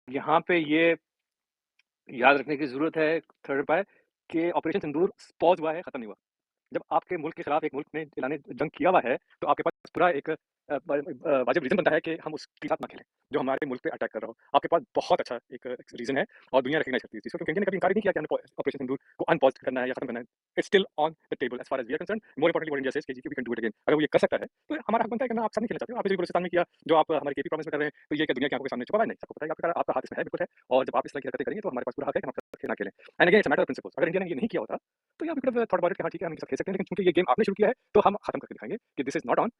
यहाँ पे ये याद रखने की ज़रूरत है थर्ड उपाय कि ऑपरेशन सिंदूर पॉज़ हुआ है, खत्म नहीं हुआ। जब आपके मुल्क के खिलाफ एक मुल्क ने ऐलान जंग किया हुआ है, तो आपके पास पूरा एक वाजिब रीज़न बनता है कि हम उसके साथ ना खेलें, जो हमारे मुल्क पे अटैक कर रहा हो। आपके पास बहुत अच्छा एक रीज़न है और दुनिया रिकॉग्नाइज़ करती है इस चीज़ को, क्योंकि इंडिया ने कभी इनकार ही नहीं किया कि हमें ऑपरेशन सिंदूर को अनपॉज़ करना है या खत्म करना है। It's still on the table as far as we are concerned. More importantly what India says कि we can do it again. अगर वो ये कर सकता है, तो हमारा हक बनता है कि ना आप साथ नहीं खेलना चाहते हो। आपने जो बलूचिस्तान में किया, जो आप हमारे केपी प्रोविंस में कर रहे हैं, तो ये क्या दुनिया की आँखों के सामने छुपा हुआ है? नहीं, सबको पता है कि आपका हाथ इसमें है, बिल्कुल है। और जब आप इस तरह की हरकतें करेंगे, तो हमारे पास पूरा हक है कि हम आपके साथ ना खेलें। And again it's a matter of principles. अगर इंडिया ने ये नहीं किया होता, तो या we could have thought about it कि हाँ ठीक है, हम एक साथ खेल सकते हैं, लेकिन चूँकि ये गेम आपने शुरू किया है, तो हम खत्म करके दिखाएँगे कि this is not on.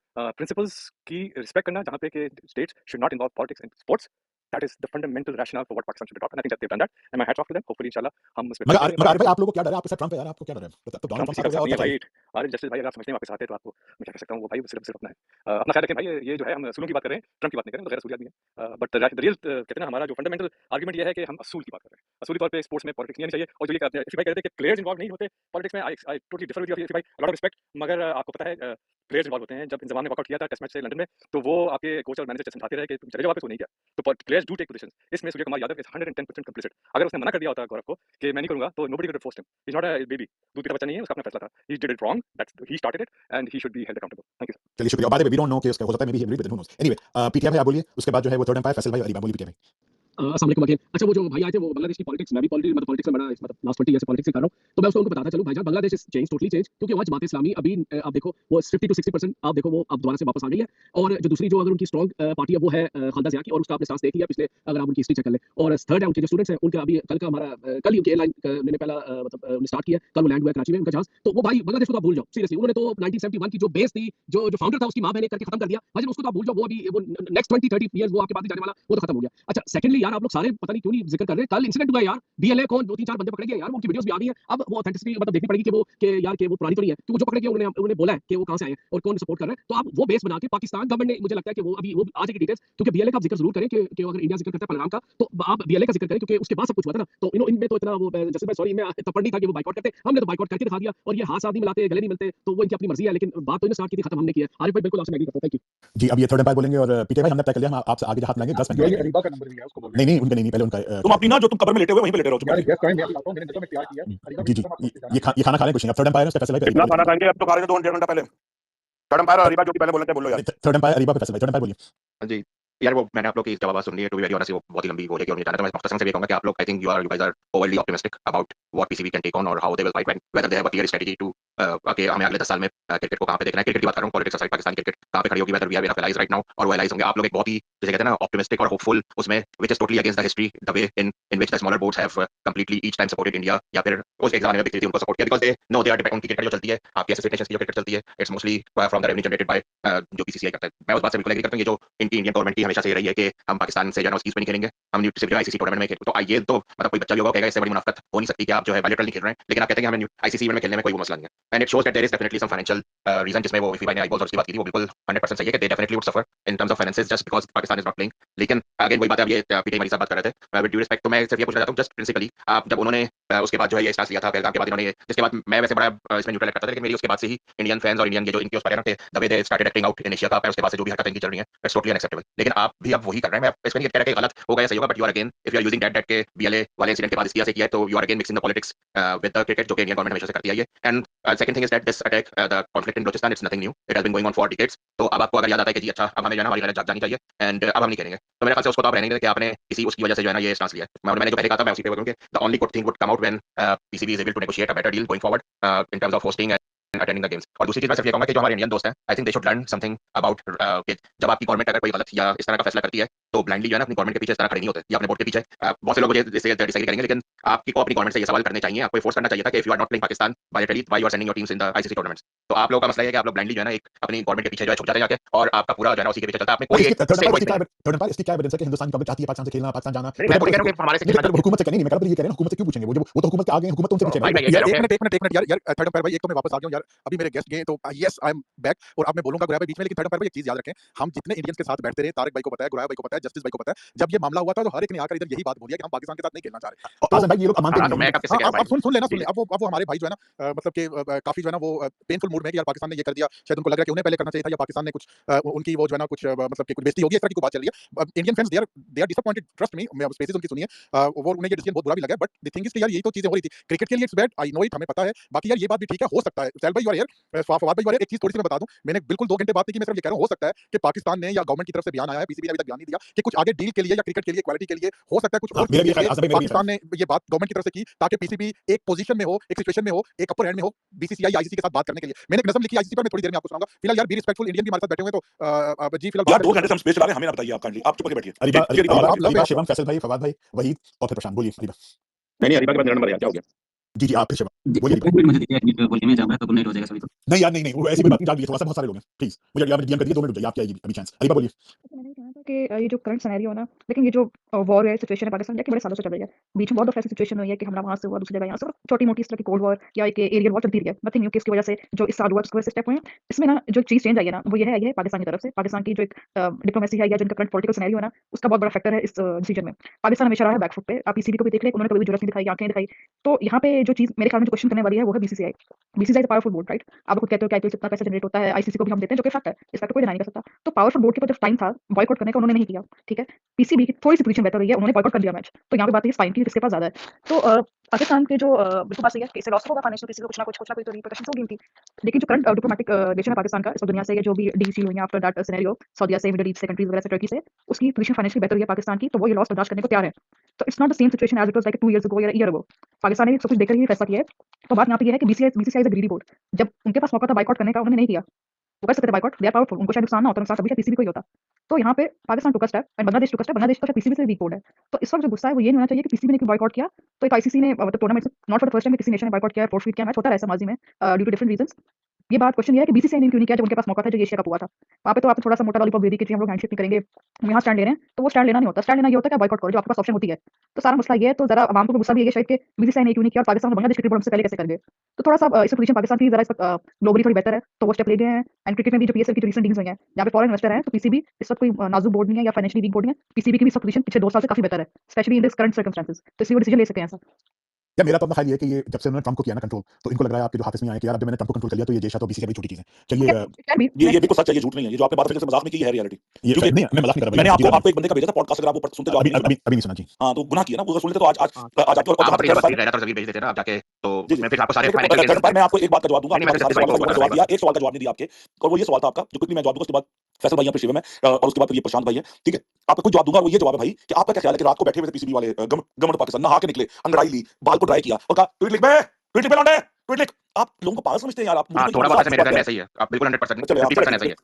Principles की रिस्पेक्ट करना, जहाँ पे कि states should not involve politics in sports, that is the fundamental rational for what Pakistan should adopt, and I think that they have done that, and my hats off to them. Hopefully इंशाल्लाह हम उसपे मगर चलते रहेंगे मगर और आरिफ भाई, आपको आप लोगों को क्या डर है? आपके साथ ट्रम्प है यार, आपको क्या डर है? तो डोनाल्ड ट्रम्प ट्रम्प किसी साथ का हो गया साथ और नहीं क्या है भाई। चाहिए? अरे जस्टिस भाई, अगर आप समझते हैं वापस आते हैं, तो आपको मैं क्या कह सकता हूँ, वो भाई सिर्फ सिर्फ अपना है। अपना ख्याल रखें भाई, ये जो है हम असूलों की बात कर रहे हैं, ट्रम्प की बात नहीं कर रहे हैं, तो गैर असूली आदमी है। बट द रियल कहते हैं ना, हमारा जो फंडामेंटल आर्गुमेंट ये है कि हम असूल की बात कर रहे हैं। असूली तौर पे स्पोर्ट्स में पॉलिटिक्स नहीं आनी चाहिए। और जो ये कहते हैं, इसी भाई कह रहे थे कि प्लेयर्स इन्वॉल्व नहीं होते पॉलिटिक्स में, I totally differ with you भाई, लॉट ऑफ रिस्पेक्ट। मगर आपको पता है प्लेयर्स इन्वॉल्व होते हैं। जब इंजमाम ने वॉकआउट किया था टेस्ट मैच से लंदन में, तो वो आपके कोच और मैनेजर समझाते रहे कि तुम चले जाओ वापस, वो नहीं गया। तो प्लेयर्स डू टेक पोजीशंस। इसमें सूर्य कुमार यादव इज 110% कंप्लीसिट। अगर उसने मना कर दिया होता गौरव को कि मैं नहीं करूंगा, तो nobody could have forced him. He is not a baby, दूध पीता बच्चा नहीं है, उसका अपना फैसला था। He did it wrong, that's he started it, and he should be held accountable. Thank you sir. चलिए शुक्रिया। By the way we don't know कि उसका हो सकता है, maybe he agree with who knows. Anyway PTI भाई आप बोलिए, उसके बाद जो है वो थर्ड एम्पायर फैसल भाई, अली भाई बोलिए पीटीआई भाई। अस्सलाम वालेकुम अगेन। अच्छा, वो जो भाई आए थे वो बांग्लादेश की पॉलिटिक्स, मैं भी पॉलिटिक्स में बड़ा लास्ट 20 ईयर से पॉलिटिक्स ही कर रहा हूँ। तो मैं उसको उनको बताता चलूँ, भाईजान Bangladesh is change, totally change, क्योंकि वहाँ जमात इस्लामी अभी आप देखो वो 50 टू 60% आप देखो वो अब दोबारा से वापस आ गई है। और जो दूसरी जो अगर उनकी स्ट्रॉन्ग पार्टी है वो है खालिदा ज़िया की, और उसका आपने सांस देख लिया पिछले, अगर आप उनकी हिस्ट्री चेक कर लें। और थर्ड है उनके जो स्टूडेंट्स हैं उनका अभी कल का हमारा कल ही उनकी एयरलाइन मैंने पहला मतलब उन्होंने स्टार्ट किया, कल वो लैंड हुआ है कराची में उनका जहाज। तो वो भाई बांग्लादेश को तो आप भूल जाओ सीरियसली। उन्होंने तो 1971 की जो बेस थी, जो फाउंडर था उसकी माँ बहन करके खत्म कर दिया भाई, उसको तो आप भूल जाओ। वो अभी वो नेक्स्ट 20-30 ईयर्स वो आपके बाद नहीं जाने वाला, वो तो खत्म हो गया। अच्छा, सेकंडली यार आप लोग सारे पता नहीं क्यों नहीं जिक्र कर रहे, कल इंसिडेंट हुआ है यार, बीएलए कौन 2-3-4 बंदे पकड़े गए यार, वो उनकी वीडियोस भी आ गई हैं। अब वो ऑथेंटिसिटी मतलब देखनी पड़ेगी कि वो कि यार कि वो पुरानी तो नहीं है, तो वो जो पकड़े गए उन्होंने उन्होंने बोला है कि वो कहां से आए हैं और कौन सपोर्ट कर रहा है। तो आप वो बेस बना के पाकिस्तान गवर्नमेंट ने, मुझे लगता है कि वो अभी वो आ जाएगी डिटेल्स, क्योंकि बीएलए का आप जिक्र जरूर करें कि अगर इंडिया जिक्र करता है पहलगाम का, तो आप बीएलए का जिक्र करें, क्योंकि उसके बाद सब कुछ हुआ था ना। तो इनमें तो इतना वो जैसे मैं सॉरी मैं थप्पड़ नहीं था कि वो बाइकआउट करते, हमने तो बाइकआउट करके दिखा दिया। और ये हाथ साथ नहीं मिलाते, गले नहीं मिलते, तो वो इनकी अपनी मर्जी है, लेकिन बात तो इन्होंने स्टार्ट की थी, खत्म हमने किया। आरिफ भाई बिल्कुल आपसे मैं एग्री करता हूं। Thank you. जी, अब ये थर्ड एम्पायर बोलेंगे और पीटीआई भाई हमने तय कर लिया, हम आपसे आगे हाथ मिलाएंगे 10 मिनट के ये बाद। अरीबा का नंबर भी है, उसको बोल रहे नहीं हैं नहीं उनका नहीं, पहले उनका तुम अपनी ना जो तुम कब्र में लेटे हुए वहीं पे लेटे रहो, चुप यार। करके। गेस्ट टाइम मैं बताता हूं, मैंने देखो मैं तैयार किया है। अरीबा जी भी जी, खत्म, आपको जाना ये खाना खाने कुछ नहीं, अब थर्ड एम्पायर है, उसका फैसला कितना खाना खाएंगे? अब तो खा रहे थे 2 घंटा पहले। थर्ड एम्पायर और अरीबा जो भी पहले बोलना चाहिए बोलो यार। थर्ड एम्पायर अरीबा पे फैसला भाई, थर्ड एम्पायर बोलिए। हाँ जी। यार वो मैंने आप लोग की जवाब सुन ली है, टू बी वेरी ऑनेस्ट वो बहुत ही लंबी हो जाएगी और मुझे जाना, तो मैं मुख्तसर से ये कहूंगा कि आप लोग, I think you guys are overly optimistic about what PCB can take on और how they will fight, whether they have a clear strategy to कि हमें अगले 10 साल में क्रिकेट को कहां पे देखना है। क्रिकेट की बात कर रहा हूं, पॉलिटिक्स साइड पाकिस्तान क्रिकेट कहां पे खड़ी होगी, whether we have enough allies right now और वो एलाइज होंगे। आप लोग एक बहुत ही जैसे कहते हैं ना ऑप्टिमिस्टिक और होपफुल उसमें, which is totally against the history, the way in which the smaller boards have completely each time supported India, या फिर उस एक ज़माने में बिकती थी उनको सपोर्ट किया, because they know they are depend, उनकी क्रिकेट जो चलती है आपकी एसोसिएशन नेशंस की जो क्रिकेट चलती है, it's mostly from the revenue generated by जो बीसीसीआई करता है। मैं उस बात से बिल्कुल एग्री करता हूं। ये जो इनकी इंडियन गवर्नमेंट की हमेशा से रही है कि हम पाकिस्तान से जो है ना उसकी में नहीं खेलेंगे, हम सिर्फ आईसीसी टूर्नामेंट में खेलेंगे, तो ये तो मतलब कोई बच्चा भी होगा कहेगा इससे बड़ी मुनाफत हो नहीं सकती कि आप जो है बायलैटरल नहीं खेल रहे हैं, लेकिन आप कहते हैं कि हमें आईसीसी इवेंट में खेलने में कोई वो मसला नहीं है। And it shows that there is definitely some financial reason, जिसमें वो इफी भाई ने आईबॉल्स और उसकी बात की थी, वो बिल्कुल 100% सही है कि they definitely would suffer in terms of finances just because Pakistan is not playing. लेकिन अगेन वही बात है, अब ये पीटीआई वाली साहब बात कर रहे थे, विद ड्यू रिस्पेक्ट, तो मैं सिर्फ ये पूछना चाहता हूं जस्ट प्रिंसिपली, आप जब उन्होंने उसके बाद जो है ये स्टांस लिया था पहलगाम के बाद, इन्होंने जिसके बाद मैं वैसे बड़ा इसमें न्यूट्रल करता था, लेकिन मेरी उसके बाद से ही इंडियन फैंस और इंडियन ये जो इनके उस पर है ना कि the way they started acting out in Asia cup, उसके बाद से जो भी हरकतें इनकी चल रही हैं इट्स टोटली अनएक्सेप्टेबल। लेकिन आप भी अब वही कर रहे हैं। मैं इसमें नहीं कह रहा कि गलत होगा या सही होगा, but you are again if you are using that के बीएलए वाले इंसिडेंट के बाद इस तरह से किया है, तो you are again mixing the politics with the cricket, जो कि इंडियन गवर्नमेंट हमेशा से करती आई है। And second thing is that this attack, the conflict in Balochistan, it's nothing new, it has been going on for decades. तो अब आपको अगर याद आता है कि जी अच्छा अब हमें जो है ना हमारी गलत जानी चाहिए एंड अब हम नहीं करेंगे, तो मेरे ख्याल से उसको तो आप रहने दें कि आपने किसी उसकी वजह से जो है ना ये स्टांस लिया है। मैंने जो पहले कहा था मैं उसी पे बोलूंगा कि the only good thing would come out when PCB is able to negotiate a better deal going forward in terms of hosting attending the games. और दूसरी चीज मैं सिर्फ ये कहूंगा कि जो हमारे इंडियन दोस्त हैं, I think they should learn something about कि जब आपकी गवर्नमेंट अगर कोई गलत या इस तरह का फैसला करती है, तो ब्लाइंडली जो है ना अपनी गवर्नमेंट के पीछे इस तरह खड़े नहीं होते या अपने बोर्ड के पीछे। बहुत से लोग मुझे इससे डिसएग्री करेंगे, लेकिन आपको अपनी गवर्नमेंट से ये सवाल करने चाहिए, आपको फोर्स करना चाहिए था कि if you are not playing Pakistan bilaterally, why you are sending your teams in the ICC tournaments. तो आप लोगों का मसला है कि आप लोग ब्लाइंडली जो है ना एक अपनी गवर्नमेंट के पीछे जो है छुप जाते हैं जाके, और आपका पूरा जो है ना उसी के पीछे चलता है, आपने भाई कोई इसकी एक थर्ड स्टेट एम्पायर वॉइस नहीं है। थर्ड एम्पायर इसकी क्या एविडेंस है कि हिंदुस्तान गवर्नमेंट चाहती है पाकिस्तान से खेलना, पाकिस्तान जाना? नहीं, मैं खुद ही कह रहा हूँ कि हमारे से नहीं, खेलना लेकिन चाहिए। हुकूमत से कहनी नहीं, मैं कह रहा हूं ये कह रहे हैं हुकूमत से क्यों पूछेंगे? वो तो हुकूमत के आगे हैं, हुकूमत तो उनसे पूछेगा भाई मैं ये कह यार। रहा हूँ एक मिनट यार थर्ड एम्पायर भाई, एक तो मैं वापस आ गया हूं यार। अभी मेरे गेस्ट गए तो यस आई एम बैक। और अब मैं बोलूंगा गुराया भाई बीच में, लेकिन थर्ड अंपायर पर एक चीज याद रखें, हम जितने इंडियंस के साथ बैठते रहे, तारिक भाई को पता है, गुराया भाई को पता है, जस्टिस भाई को पता है, जब ये मामला हुआ था तो हर एक ने आकर इधर यही बात बोली है कि हम पाकिस्तान के साथ नहीं खेलना चाह रहे। तो आजम भाई ये लोग मानते हाँ, नहीं तो हैं। मैं कब किससे कह रहा अब सुन लेना, जी, सुन ले। अब वो हमारे भाई जो है ना, मतलब कि काफी जो है ना वो पेनफुल मूड में है कि यार पाकिस्तान ने ये कर दिया, शायद उनको लग रहा है कि उन्हें पहले करना चाहिए था, या पाकिस्तान ने कुछ उनकी वो जो है ना कुछ मतलब कि कुछ बेइज्जती होगी, इस तरह की कोई बात चल रही है। Indian fans they are disappointed, trust me, मैं स्पेसेस उनकी सुनी है, वो उन्हें ये डिसीजन बहुत बुरा भी लगा है, बट द थिंग इज कि यार यही तो चीजें हो रही थी क्रिकेट के लिए, it's bad, I know it, हमें पता है। बाकी यार ये बात भी ठीक है, हो सकता है सैल भाई और यार फवाद भाई और एक चीज थोड़ी सी मैं बता दूं, मैंने बिल्कुल 2 घंटे बात नहीं की, मैं सिर्फ ये कह रहा हूं हो सकता है कि पाकिस्तान ने या गवर्नमेंट की तरफ से बयान आया है, पीसीबी ने अभी तक बयान नहीं दिया कि कुछ आगे डील के लिए या क्रिकेट के लिए, क्वालिटी के लिए, हो सकता है कुछ और मेरा भी चीज़ के ख्याल, लिए आजम भाई मेरा भी पाकिस्तान ने ये बात गवर्नमेंट की तरफ से की, ताकि पीसीबी एक पोजीशन में हो, एक सिचुएशन में हो, एक अपर हैंड में हो बीसीसीआई आईसीसी के साथ बात करने के लिए। मैंने एक नज़म लिखी आईसीसी पर, मैं थोड़ी देर में आपको सुनाऊंगा। फिलहाल यार बी रिस्पेक्टफुल, इंडियन भी हमारे साथ बैठे हुए हैं, तो जी फिलहाल यार बात 2 करें। घंटे से हम स्पेस चला रहे हैं, हमें ना बताइए आप काइंडली, आप चुप करके बैठिए। अरीबा जी, अरीबा अरीबा, आप लव अरीबा, है। शिवम, फैसल भाई, फवाद भाई, वहीद और फिर प्रशांत, बोलिए अरीबा। नहीं नहीं, अरीबा के बाद मेरा नंबर है, क्या हो गया? जी जी, आप फिर शिवम, जी, बोलिए अरीबा। एक मिनट मुझे दीजिए, एक मिनट बोलिए, मैं जाऊँगा तो नेट हो जाएगा सभी तो। नहीं यार, नहीं नहीं, वो ऐसी कोई बात नहीं, डाल दीजिए, थोड़ा सा बहुत सारे लोग हैं, प्लीज मुझे आपने डीएम कर दिए, 2 मिनट रुक जाइए, आपकी आएगी अभी चांस। अरीबा बोलिए। अच्छा, मैंने ये कहना था कि ये जो करंट सिनेरियो है ना, लेकिन ये जो वॉर है, सिचुएशन है पाकिस्तान की बड़े सालों से चल रही है। बीच में बहुत दफा ऐसी सिचुएशन हुई है कि हमला वहाँ से हुआ, दूसरी जगह यहाँ से, छोटी-मोटी इस तरह की कोल्ड वॉर या एक एरियल वॉर चलती रही है। नथिंग न्यू, किसकी वजह से जो इस साल हुआ उसकी वजह से स्टेप हुए हैं। इसमें ना जो चीज़ चेंज आई है ना, वो ये है पाकिस्तान की तरफ से। पाकिस्तान की जो एक डिप्लोमेसी है या जो इनका करंट पॉलिटिकल सिनेरियो है ना, उसका बहुत बड़ा फैक्टर है इस डिसीजन में। पाकिस्तान हमेशा रहा है बैक फुट पे। आप पीसीबी को भी देख लें, उन्होंने कभी भी जुर्रत नहीं दिखाई, आँखें नहीं दिखाई। तो यहाँ पे जो चीज़ मेरे ख्याल में जो क्वेश्चन करने वाली है वो है BCCI. BCCI is a powerful board, right? आप खुद कहते हो कि आईपीएल से इतना पैसा जनरेट होता है, आईसीसी को भी हम देते हैं, जो कि फैक्ट है। इस फैक्ट को कोई डिनाई नहीं कर सकता। तो पावरफुल बोर्ड के पास जब टाइम था बॉयकॉट करने का, उन्होंने नहीं किया, ठीक है? पीसीबी की थोड़ी-सी पोजीशन बेहतर रही है, उन्होंने बॉयकॉट कर दिया मैच। तो यहाँ पे बात है फाइन की किसके पास ज़्यादा है। तो पाकिस्तान के जो बिल्कुल बात सही है कि इससे लॉस होगा फाइनेंशियल, किसी को कुछ ना कुछ तो रिपरकशंस होगी इनकी। लेकिन जो करंट डिप्लोमैटिक रिलेशन है पाकिस्तान का इस दुनिया से, ये जो भी डील शील हुई है आफ्टर दैट सिनेरियो, सऊदीया से, मिडल ईस्ट से, कंट्रीज वगैरह से, टर्की से, उसकी पोजीशन फाइनेंशियली बेहतर हुई है पाकिस्तान की, तो वो ये लॉस बर्दाश्त करने को तैयार है। तो it's not the same situation as it was like 2 years ago या ईयर अगो। पाकिस्तान ने सब कुछ देखकर ही फैसला किया है। तो बात यहाँ पे ये है कि BCCI is a greedy board. जब उनके पास मौका था बॉयकॉट करने का, उन्होंने नहीं किया। वो कर सकते थे बॉयकॉट, दे आर पावरफुल, उनको शायद नुकसान ना होता, नुकसान तभी शायद पीसीबी को ही होता। तो यहाँ पे Pakistan took a step and Bangladesh took a step, Bangladesh तो शायद पीसीबी से वीक बोर्ड है। तो इस वक्त जो गुस्सा है वो ये नहीं होना चाहिए कि पीसीबी ने क्यों बॉयकॉट किया। तो एक आईसीसी ने मतलब tournament not for the first time किसी नेशन ने बॉयकॉट किया है, फोर्स किया, मैच होता रहा है माजी में ड्यू टू डिफरेंट रीजंस। ये बात क्वेश्चन ये है कि बीसीसीआई ने क्यों नहीं किया जब उनके पास मौका था, जो एशिया कप हुआ था। वहाँ पे तो आपने थोड़ा सा मोटा लॉलीपॉप दे दी कि जी हम लोग हैंडशेक नहीं करेंगे, हम यहाँ स्टैंड ले रहे हैं, तो वो स्टैंड लेना नहीं होता। स्टैंड लेना ये होता है कि बॉयकॉट करो, जो आपके पास ऑप्शन होती है। तो सारा मसला ये है, तो जरा आवाम को गुस्सा भी है शायद कि बीसीसीआई ने क्यों नहीं किया और पाकिस्तान और बांग्लादेश क्रिकेट बोर्ड हमसे पहले कैसे कर गए। तो थोड़ा सा इसमें पोजीशन पाकिस्तान की जरा इस वक्त ग्लोबली थोड़ी बेहतर है, तो वो स्टेप ले गए हैं। एंड क्रिकेट में भी जो पीएसएल की जो रिसेंट डील्स हुई हैं, जहाँ पे फॉरेन इन्वेस्टर हैं, तो पीसीबी इस वक्त कोई नाजुक बोर्ड नहीं है या फाइनेंशियली वीक बोर्ड नहीं है। पीसीबी की भी इस वक्त पोजीशन पिछले 2 साल से काफी बेहतर है, specially in this current circumstances. तो इसलिए वो डिसीजन ले सकते हैं ऐसा। या मेरा तो अपना ख्याल ये है कि ये जब से उन्होंने ट्रंप को किया ना कंट्रोल, तो इनको लग रहा है आपके जो हाफिज में आए कि यार अब जब मैंने ट्रंप को कंट्रोल कर लिया तो ये देश तो बीसीसीआई बड़ी छोटी चीज है। चलिए ये बिल्कुल सच है, ये झूठ नहीं है, ये जो आपने बात से मजाक नहीं की है रियलिटी। ये क्योंकि नहीं, मैं मजाक नहीं कर रहा, मैंने आपको एक बंदे का भेजा था पॉडकास्ट, अगर आप ऊपर सुनते अभी नहीं सुना जी। हाँ, तो गुनाह किया ना, वो सुन लेते तो आज आप अपनी जब रहता तो जरूर भेज देते ना आप जाके, तो उसमें फिर आपको सारे फाइनेंशियल केस मैं आपको एक बात का जवाब दूंगा, नहीं, मैं आपने सारे सवालों का जवाब दिया, एक सवाल का जवाब नहीं दिया आपके, और वो ये सवाल था आपका जो क्विकली मैं जवाब दूंगा, उसके बाद फैसल भाई यहाँ पे शिवम है और उसके बाद फिर ये प्रशांत भाई है, ठीक है? आपका कोई जवाब दूंगा, वो ये जवाब है भाई कि आपका क्या ख्याल है कि रात को बैठे हुए थे पीसीबी वाले गवर्नमेंट पाकिस्तान, नहा के निकले, अंगड़ाई ली, बाल को ड्राई किया और कहा ट्वीट लिख बे, ट्वीट लिख बे लौंडे, ट्वीट लिख। आप लोगों को पागल समझते हैं यार आप? हाँ, थोड़ा बहुत मेरे घर में ऐसा ही है, आप बिल्कुल 100% चलिए 50% ऐसा ही है।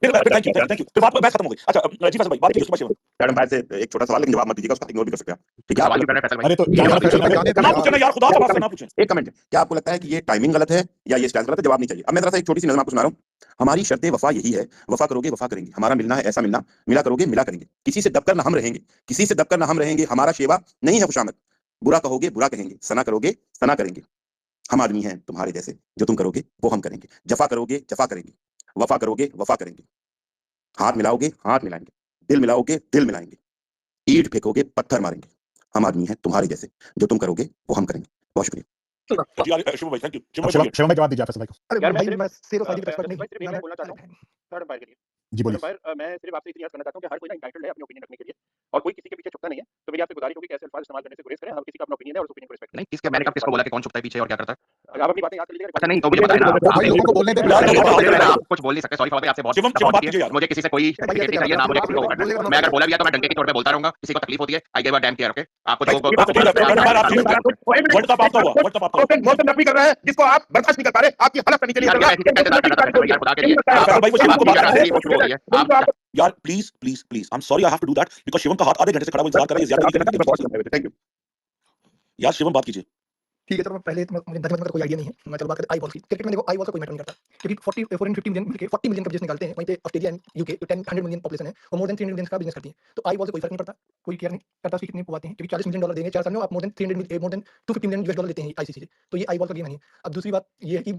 थैंक यू, फिर बात बहस खत्म हो गई। अच्छा जी फैसल भाई, बात कीजिए उसके बाद शिवम। मैडम भाई से एक छोटा सवाल, लेकिन जवाब मत दीजिएगा, उसका इग्नोर भी कर सकते हैं आप, ठीक है? सवाल भी करना है फैसल भाई। अरे तो ना पूछे ना यार, खुदा का वास्ता ना पूछें। एक कमेंट, क्या आपको लगता है कि ये टाइमिंग गलत है या ये स्टैंड गलत है? जवाब नहीं चाहिए। अब मैं जरा सा एक छोटी सी नज़म आपको सुना रहा हूँ। हमारी शर्ते वफा यही है, वफा करोगे वफा करेंगे, हमारा मिलना है ऐसा मिलना, मिला करोगे मिला करेंगे, किसी से दबकर ना हम रहेंगे, किसी से दबकर ना हम रहेंगे, हमारा शेवा नहीं है खुशामद, बुरा कहोगे बुरा कहेंगे, सना करोगे सना करेंगे, हम आदमी हैं तुम्हारे जैसे, जो तुम करोगे वो हम करेंगे, जफा करोगे जफा करेंगे, वफा करोगे वफा करेंगे, हाथ मिलाओगे हाथ मिलाएंगे, दिल मिलाओगे दिल मिलाएंगे, ईंट फेंकोगे पत्थर मारेंगे, हम आदमी हैं तुम्हारे जैसे, जो तुम करोगे वो हम करेंगे। बहुत शुक्रिया। शिवम भाई थैंक यू। शिवम भाई जवाब दीजिए फैसल भाई को। अरे यार, भाई मैं मैं सिर्फ भाई साइड रिस्पेक्ट नहीं सिर्फ मैं बोलना चाहता हूँ थर्ड अंपायर के लिए। जी बोलिए। अंपायर मैं सिर्फ आपसे इतनी बात करना चाहता हूँ कि हर कोई ना इंटाइटल्ड है अपनी ओपिनियन रखने के लिए, और कोई किसी के पीछे छुपता नहीं है। तो मेरी आपसे गुजारिश होगी कि ऐसे अल्फाज इस्तेमाल करने से गुरेज करें। हर किसी का अपना ओपिनियन है और उस ओपिनियन को रिस्पेक्ट नहीं, किसके मैंने कब किसको बोला कि कौन छुपता है पीछे और क्या करता है? करें। आप अपनी बातें याद कर लीजिएगा। अच्छा नहीं, तो मुझे बताएं ना, भाई लोगों को बोलने दे। आप कुछ बोल नहीं सकते। सॉरी फॉर आपसे बहुत शिवम बात कीजिए यार। मुझे किसी से कोई सर्टिफिकेट नहीं चाहिए, ना मुझे किसी को करना है। मैं अगर बोला भी है तो मैं डंके की चोट पे बोलता रहूंगा, किसी को तकलीफ होती है, I give a dam care. Okay, आपको जो वर्ल्ड कप आपका हुआ, वर्ल्ड कप आपका हुआ। मौसम नफी कर रहा है जिसको आप बर्दाश्त नहीं कर पा रहे, आपकी हालत करने के लिए यार खुदा के लिए भाई वो शिवम को बात करने आप शुरू हो गई है। आप यार please please please, I am sorry I have to do that because Shivam का हाथ आधे घंटे से खड़ा हुआ इंतजार कर रहा है, ये ज्यादा नहीं करना। Thank you. यार शिवम बात कीजिए। ठीक है, चलो मैं पहले तो मुझे मैथमेटिक्स का कोई आइडिया नहीं है। मैं चलो बात करते हैं आई बॉल की। क्रिकेट में देखो आई बॉल का कोई मैटर नहीं करता क्योंकि 450 मिलियन मिलके 40 मिलियन का बिज़नेस निकालते हैं। वहीं पे Australia and UK 100 million population है और मोर देन 300 मिलियन का बिज़नेस करती है। तो आई बॉल से कोई फर्क नहीं पड़ता, कोई केयर नहीं करता उसकी कितनी पवाते हैं क्योंकि $40 मिलियन देंगे 4 साल में, आप more than 250 million US dollar लेते हैं आईसीसी से। तो ये आई बॉल का गेम नहीं है। अब दूसरी बात ये है कि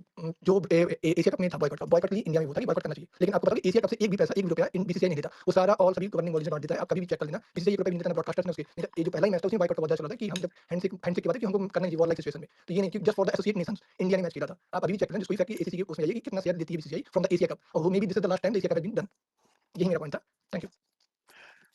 जो एशिया कप में था बॉयकॉट के लिए इंडिया में हुआ था कि बॉयकॉट करना चाहिए। लेकिन आपको पता है कि एशिया कप से एक भी पैसा, एक भी रुपया इन बीसीसीआई नहीं देता। वो सारा ऑल सभी गवर्निंग बॉडीज में बांट देता है। आप कभी भी चेक कर लेना, बीसीसीआई ₹1 भी नहीं देता, ब्रॉडकास्टर्स ने उसके। ये जो पहला ही मैच था उसमें बॉयकॉट का बहुत ज़्यादा चला था कि हम जब हैंडशेक की बात है कि हमको करना चाहिए वॉर लाइक सिचुएशन में। तो ये नहीं कि just for the associate Nations India ने मैच खेला था। आप अभी भी चेक कर लें, जिसको फैक्ट एसीसी के उसमें जाइए कि कितना शेयर देती है BCCI from the Asia cup, और वो maybe this is the last time the Asia cup has been done. यही मेरा पॉइंट था। Thank you.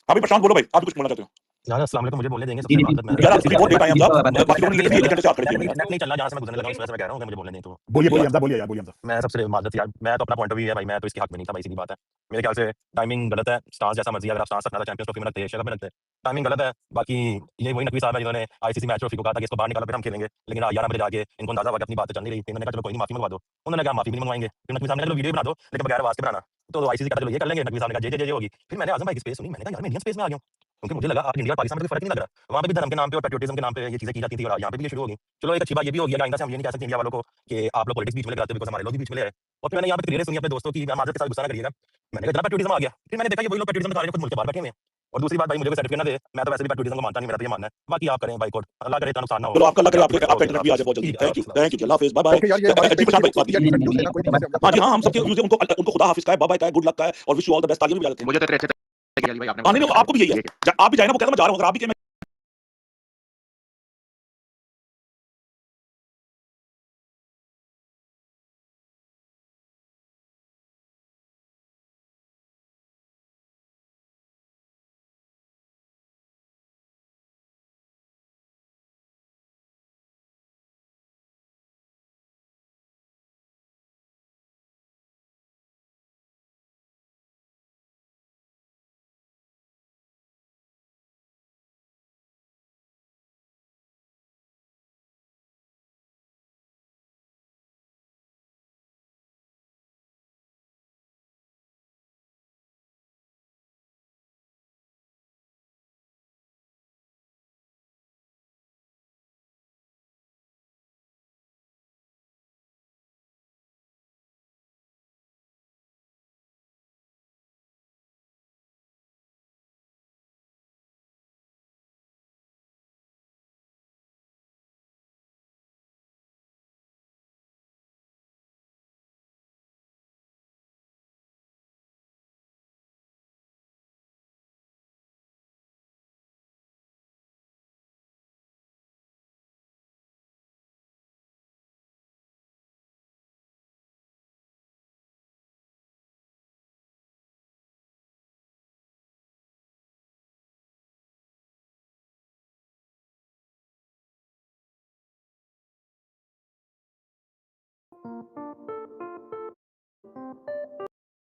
अभी प्रशांत बोलो भाई, आप कुछ बोलना चाहते हो? यार अस्सलाम वालेकुम, मुझे बोलने देंगे जी, सबसे जी, बात मैं यार आप रिपोर्ट दे पाए हम साहब, बाकी लोगों ने लिख लिया, 1 घंटे से आप खड़े थे नेट नहीं चल रहा, जहाँ से मैं गुजरने लगा हूँ, इस वजह से मैं कह रहा हूँ कि मुझे बोलने दें। तो बोलिए बोलिए हमजा, बोलिए यार, बोलिए हमजा। मैं सबसे माजरत यार, मैं तो अपना पॉइंट ऑफ व्यू है भाई, मैं तो इसके हक में नहीं था भाई, सीधी बात है। मेरे ख्याल से टाइमिंग गलत है, स्टार्स जैसा मर्जी, अगर आप स्टार्स रखना था चैंपियंस ट्रॉफी में रखते, एशिया कप में रखते, टाइमिंग गलत है। बाकी ये वही नकवी साहब है जिन्होंने आईसीसी मैच ट्रॉफी को कहा था कि इसको बाहर निकालो फिर हम खेलेंगे, लेकिन 11 बजे जाके इनको अंदाजा हुआ कि अपनी बातें चल नहीं रही, इन्होंने कहा चलो कोई नहीं, माफी मंगवा दो। उन्होंने कहा माफी भी नहीं मंगवाएंगे, फिर नकवी साहब ने कहा चलो वीडियो बना दो लेकिन बगैर आवाज के बनाना। तो आईसीसी का चलो ये कर लेंगे, नकवी साहब ने कहा जे होगी। फिर मैंने आजम भाई की स्पेस सुनी, मैंने कहा यार मैं इंडियन स्पेस में आ गया हूं, क्योंकि मुझे लगा आप इंडिया और पाकिस्तान में कोई फर्क नहीं लग रहा। वहां पे भी धर्म के नाम पे और पेट्रियोटिज्म के नाम पे ये चीजें की जाती थी और यहाँ पे भी ये शुरू हो गई। चलो एक अच्छी बात ये भी होगी, आइंदा से हम ये नहीं कह सकते इंडिया वालों को कि आप लोग पॉलिटिक्स बीच में लेकर आते हो, बिकॉज़ हमारे लोग भी बीच में ले आए। और फिर मैंने यहाँ पे क्लियर सुनी अपने दोस्तों की, माजरत के साथ गुस्सा ना करिएगा, मैंने कहा जनाब पेट्रियोटिज्म आ गया। फिर मैंने देखा ये वही लोग पेट्रियोटिज्म दिखा रहे हैं, खुद मुल्क के बाहर बैठे हुए हैं। और दूसरी बात भाई, मुझे कोई सर्टिफिकेट ना दे, मैं तो वैसे भी पेट्रियोटिज्म को मानता नहीं, मेरा तो ये मानना है। बाकी आप करें बाइकआउट, अल्लाह करे इतना नुकसान ना हो। चलो आपका अल्लाह करे आपका ओके इंटरनेट भी आ जाए बहुत जल्दी। ठीक है, थैंक यू, अल्लाह हाफिज़, बाय बाय। ओके यार, ये हमारी जी प्रशांत भाई बात यार, कीजिए। ये कंक्लूजन है, कोई नहीं हाँ जी, हाँ, हम सबके व्यूज़ उनको उनको खुदा हाफिज़ का है, बाय बाय का है, गुड लक का है और wish you all the best. तालियां भी बजा देते हैं। मुझे तो इतने अच्छे तरीके से भाई आपने हाँ, नहीं, आपको भी यही है। आप भी जाए ना, वो कहता मैं जा रहा हूँ, अगर आप भी कहें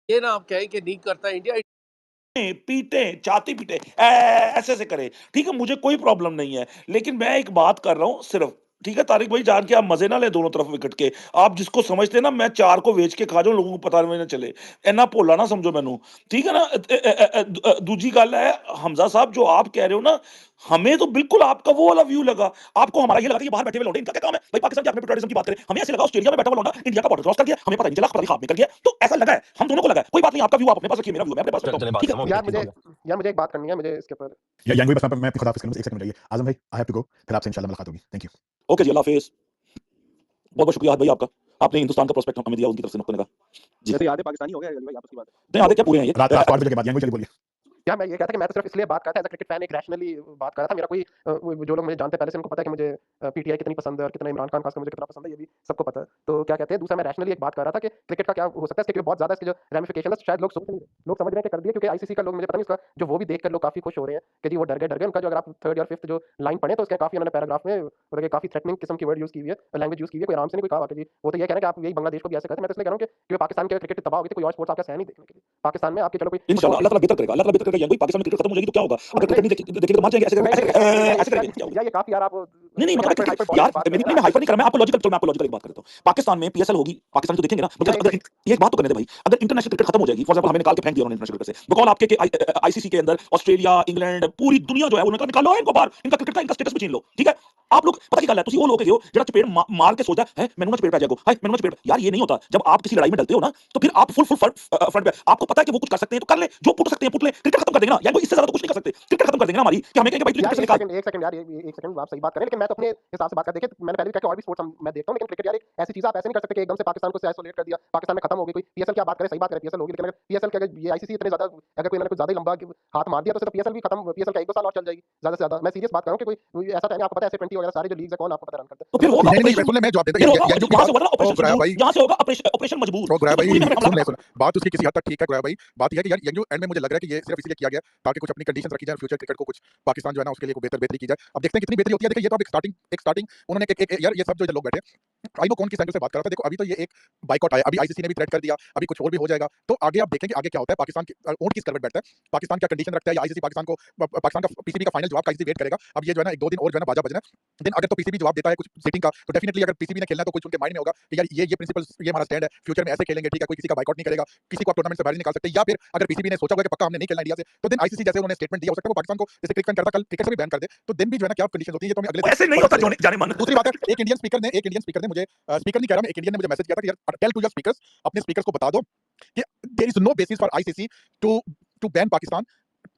ये ना आप कहें कि नहीं करता इंडिया, पीटे, छाती पीटे, ऐसे ऐसे करे, ठीक है, मुझे कोई प्रॉब्लम नहीं है, लेकिन मैं एक बात कर रहा हूँ सिर्फ, ठीक है तारिक भाई, जान के आप मजे ना ले दोनों तरफ विकेट के, आप जिसको समझते हैं ना मैं 4 को वेच के खा जाऊं, लोगों को पता भी ना चले, इन्ना भोला ना समझो मैनू, ठीक है ना। दूजी गल है हमजा साहब, जो आप कह रहे हो ना, हमें तो बिल्कुल आपका वो वाला व्यू लगा, आपको हमारा ये लगा कि ये बाहर बैठे हुए लौंडे, इनका क्या काम है भाई, पाकिस्तान के अपने पेट्रोलिज्म की बात करें, हमें ऐसे लगा ऑस्ट्रेलिया में बैठा हुआ लौंडा इंडिया का बॉर्डर क्रॉस कर गया, हमें पता नहीं चला, पता नहीं खाब निकल गया, तो ऐसा लगा है, हम दोनों को लगा है, कोई बात नहीं, आपका व्यू आप अपने पास रखिए, मेरा व्यू मैं अपने पास रखता हूं, ठीक है। यार मुझे एक बात करनी है, मुझे इसके ऊपर या यंग भाई, बस मैं अपनी खुदा हाफिज़ करूँ, 1 सेकंड में जाइए। आज़म भाई, आई हैव टू गो, फिर आपसे इंशाल्लाह मुलाकात होगी। Thank you. ओके जी, अल्लाह हाफिज़। बहुत बहुत शुक्रिया भाई आपका, आपने हिंदुस्तान का प्रोस्पेक्ट हमें दिया उनकी तरफ से नुक्ते निगाह। जी वैसे आधे पाकिस्तानी हो गए भाई, आपस की बात है। नहीं, आधे क्या पूरे हैं ये। रात 8 बजे के बाद यंग भाई चलिए बोलिए। यार मैं ये कहता कि मैं तो सिर्फ इसलिए बात करता एज़ अ क्रिकेट फैन, एक रैशनली बात कर रहा था। मेरा कोई जो लोग मुझे जानते हैं पहले से, उनको पता है कि मुझे पीटीआई कितनी पसंद है और कितना इमरान खान खासकर मुझे कितना पसंद है, ये भी सबको पता है। तो क्या कहते हैं, दूसरा मैं रैशनली एक बात कर रहा था कि क्रिकेट का क्या हो सकता है इसके, बहुत ज़्यादा इसके जो रैमिफिकेशन है शायद लोग सोच नहीं रहे, लोग समझ रहे हैं कि कर दिया, क्योंकि आईसीसी का लोग, मुझे पता नहीं उसका जो वो भी देख कर लोग काफ़ी खुश हो रहे हैं कि जी वो डर गए उनका, जो अगर आप 3rd या 5th जो लाइन पढ़े तो उसके काफ़ी उन्होंने पैराग्राफ में मतलब काफ़ी थ्रेटनिंग किस्म की वर्ड यूज़ की हुई है, लैंग्वेज यूज़ की हुई है, कोई आराम से नहीं कोई कहा कि जी वो तो ये कह रहे हैं कि आप यही बांग्लादेश को भी ऐसे करते हैं। मैं तो इसलिए कह रहा हूँ कि पाकिस्तान के क्रिकेट तबाह हो गई थी, कोई और स्पोर्ट्स आपका सह नहीं देखने के लिए पाकिस्तान में, आपके चलो कोई इंशाल्लाह अल्लाह ताला बेहतर करेगा, अल्लाह ताला बेहतर करेगा। यंग भाई, पाकिस्तान में क्रिकेट खत्म हो जाएगी तो क्या होगा, अगर क्रिकेट नहीं देखेंगे तो मर जाएंगे, ऐसे करेंगे क्या होगा। ये काफ़ी यार आप नहीं मतलब यार, मैं हाइपर नहीं कर रहा, मैं आपको लॉजिकल, चलो मैं आपको लॉजिकल एक बात कर देता हूँ। पाकिस्तान में पीएसएल होगी, पाकिस्तान तो देखेंगे ना, मतलब अगर ये एक बात तो करने दे भाई, अगर इंटरनेशनल क्रिकेट खत्म हो जाएगी, फॉर एग्जांपल हमें निकाल के फेंक दिया उन्होंने इंटरनेशनल क्रिकेट से, बकौल आपके आईसीसी के अंदर ऑस्ट्रेलिया, इंग्लैंड, पूरी दुनिया जो है उन्होंने निकालो इनको बाहर, इनका क्रिकेट का इनका स्टेटस भी छीन लो, ठीक है। आप लोग पता क्या गल है ਤੁਸੀਂ ਉਹ ਲੋਕ ਹੈਗੇ ਹੋ ਜਿਹੜਾ ਚਪੇੜ ਮਾਰ ਕੇ ਸੋਚਦਾ ਹੈ ਮੈਨੂੰ ਨਾ ਚਪੇੜ ਪੈ ਜਾएगा हाय ਮੈਨੂੰ ना चपेड़ यार ये नहीं होता जब आप किसी लड़ाई में डलते हो ना तो फिर आप फुल फ्रंट पे आपको पता है कि वो कुछ कर सकते हैं तो कर ले जो पुट सकते हैं पुट ले क्रिकेट खत्म कर देंगे ना यार वो इससे ज्यादा तो कुछ नहीं कर सकते क्रिकेट खत्म कर देंगे ना हमारी कि हमें कहेंगे भाई क्रिकेट से निकाल एक सेकंड यार एक सेकंड आप सही बात करें लेकिन मैं तो अपने हिसाब से बात कर देखिए मैंने पहले भी कहा कि और भी स्पोर्ट्स मैं देखता हूं लेकिन क्रिकेट यार एक ऐसी चीज आप ऐसे नहीं कर सकते कि एकदम से पाकिस्तान को आइसोलेट कर दिया पाकिस्तान में खत्म हो गई कोई पीएसएल की बात करें सही बात करें पीएसएल होगी लेकिन अगर पीएसएल के अगर ये आईसीसी इतने ज्यादा अगर कोई मैंने कुछ ज्यादा ही लंबा हाथ मार दिया तो पीएसएल भी खत्म पीएसएल का 1-2 साल और चल जाएगी ज्यादा से ज्यादा मैं सीरियस बात कर रहा हूं कि कोई ऐसा टाइम आपको पता है ऐसे 20 वगैरह सारे जो लीग्स है कौन आपको पता रन करता है तो फिर होगा नहीं नहीं सुन ले मैं जवाब देता हूं यहां से होगा ना ऑपरेशन यहां से होगा ऑपरेशन मजबूर ग्रह भाई सुन बात उसकी किसी हद तक ठीक है ग्रह भाई बात यह है कि यार यंग एंड में मुझे लग रहा है कि ये सिर्फ इसलिए किया गया ताकि कुछ अपनी कंडीशन रखी जाए फ्यूचर क्रिकेट को कुछ पाकिस्तान जो है ना उसके लिए को बेहतरी की जाए अब देखते हैं कितनी बेहतरी होती है देखिए ये तो अब एक स्टार्टिंग उन्होंने एक यार ये सब जो लोग बैठे आई नो कौन किस एंगल से बात कर रहा था देखो अभी तो ये एक बाइकआउट आया अभी आईसीसी ने भी थ्रेट कर दिया अभी कुछ और भी हो जाएगा तो आगे आप देखेंगे आगे क्या होता है पाकिस्तान की ऊंट किस करवट बैठता है पाकिस्तान क्या कंडीशन रखता है या आईसीसी पाकिस्तान का पीसीबी का फाइनल जवाब का आईसीसी वेट करेगा अब ये जो है ना 1-2 दिन और जो है ना बाजा बजना देन अगर तो पीसीबी जवाब देता है कुछ सीटिंग का तो डेफिनेटली अगर पीसीबी ने खेलना तो कुछ उनके माइंड में होगा कि यार ये प्रिंसिपल ये हमारा स्टैंड है फ्यूचर में ऐसे खेलेंगे ठीक है कोई किसी का बाइकआउट नहीं करेगा किसी को आप टूर्नामेंट से बाहर नहीं निकाल सकते या फिर अगर पीसीबी ने सोचा होगा कि पक्का हमने नहीं खेलना इंडिया से तो देन आईसीसी जैसे उन्होंने स्टेटमेंट दिया हो सकता है वो पाकिस्तान को जैसे क्रिकेट करता कल क्रिकेट से भी बैन कर दे तो देन भी जो है ना क्या कंडीशन होती है ये तो हम अगले ऐसे नहीं होता जाने मन दूसरी बात है एक इंडियन स्पीकर ने मुझे स्पीकर नहीं कह रहा मैं एक इंडियन ने मुझे मैसेज किया था कि यार टेल टू योर स्पीकर्स अपने स्पीकर्स को बता दो कि there is no basis for ICC to ban Pakistan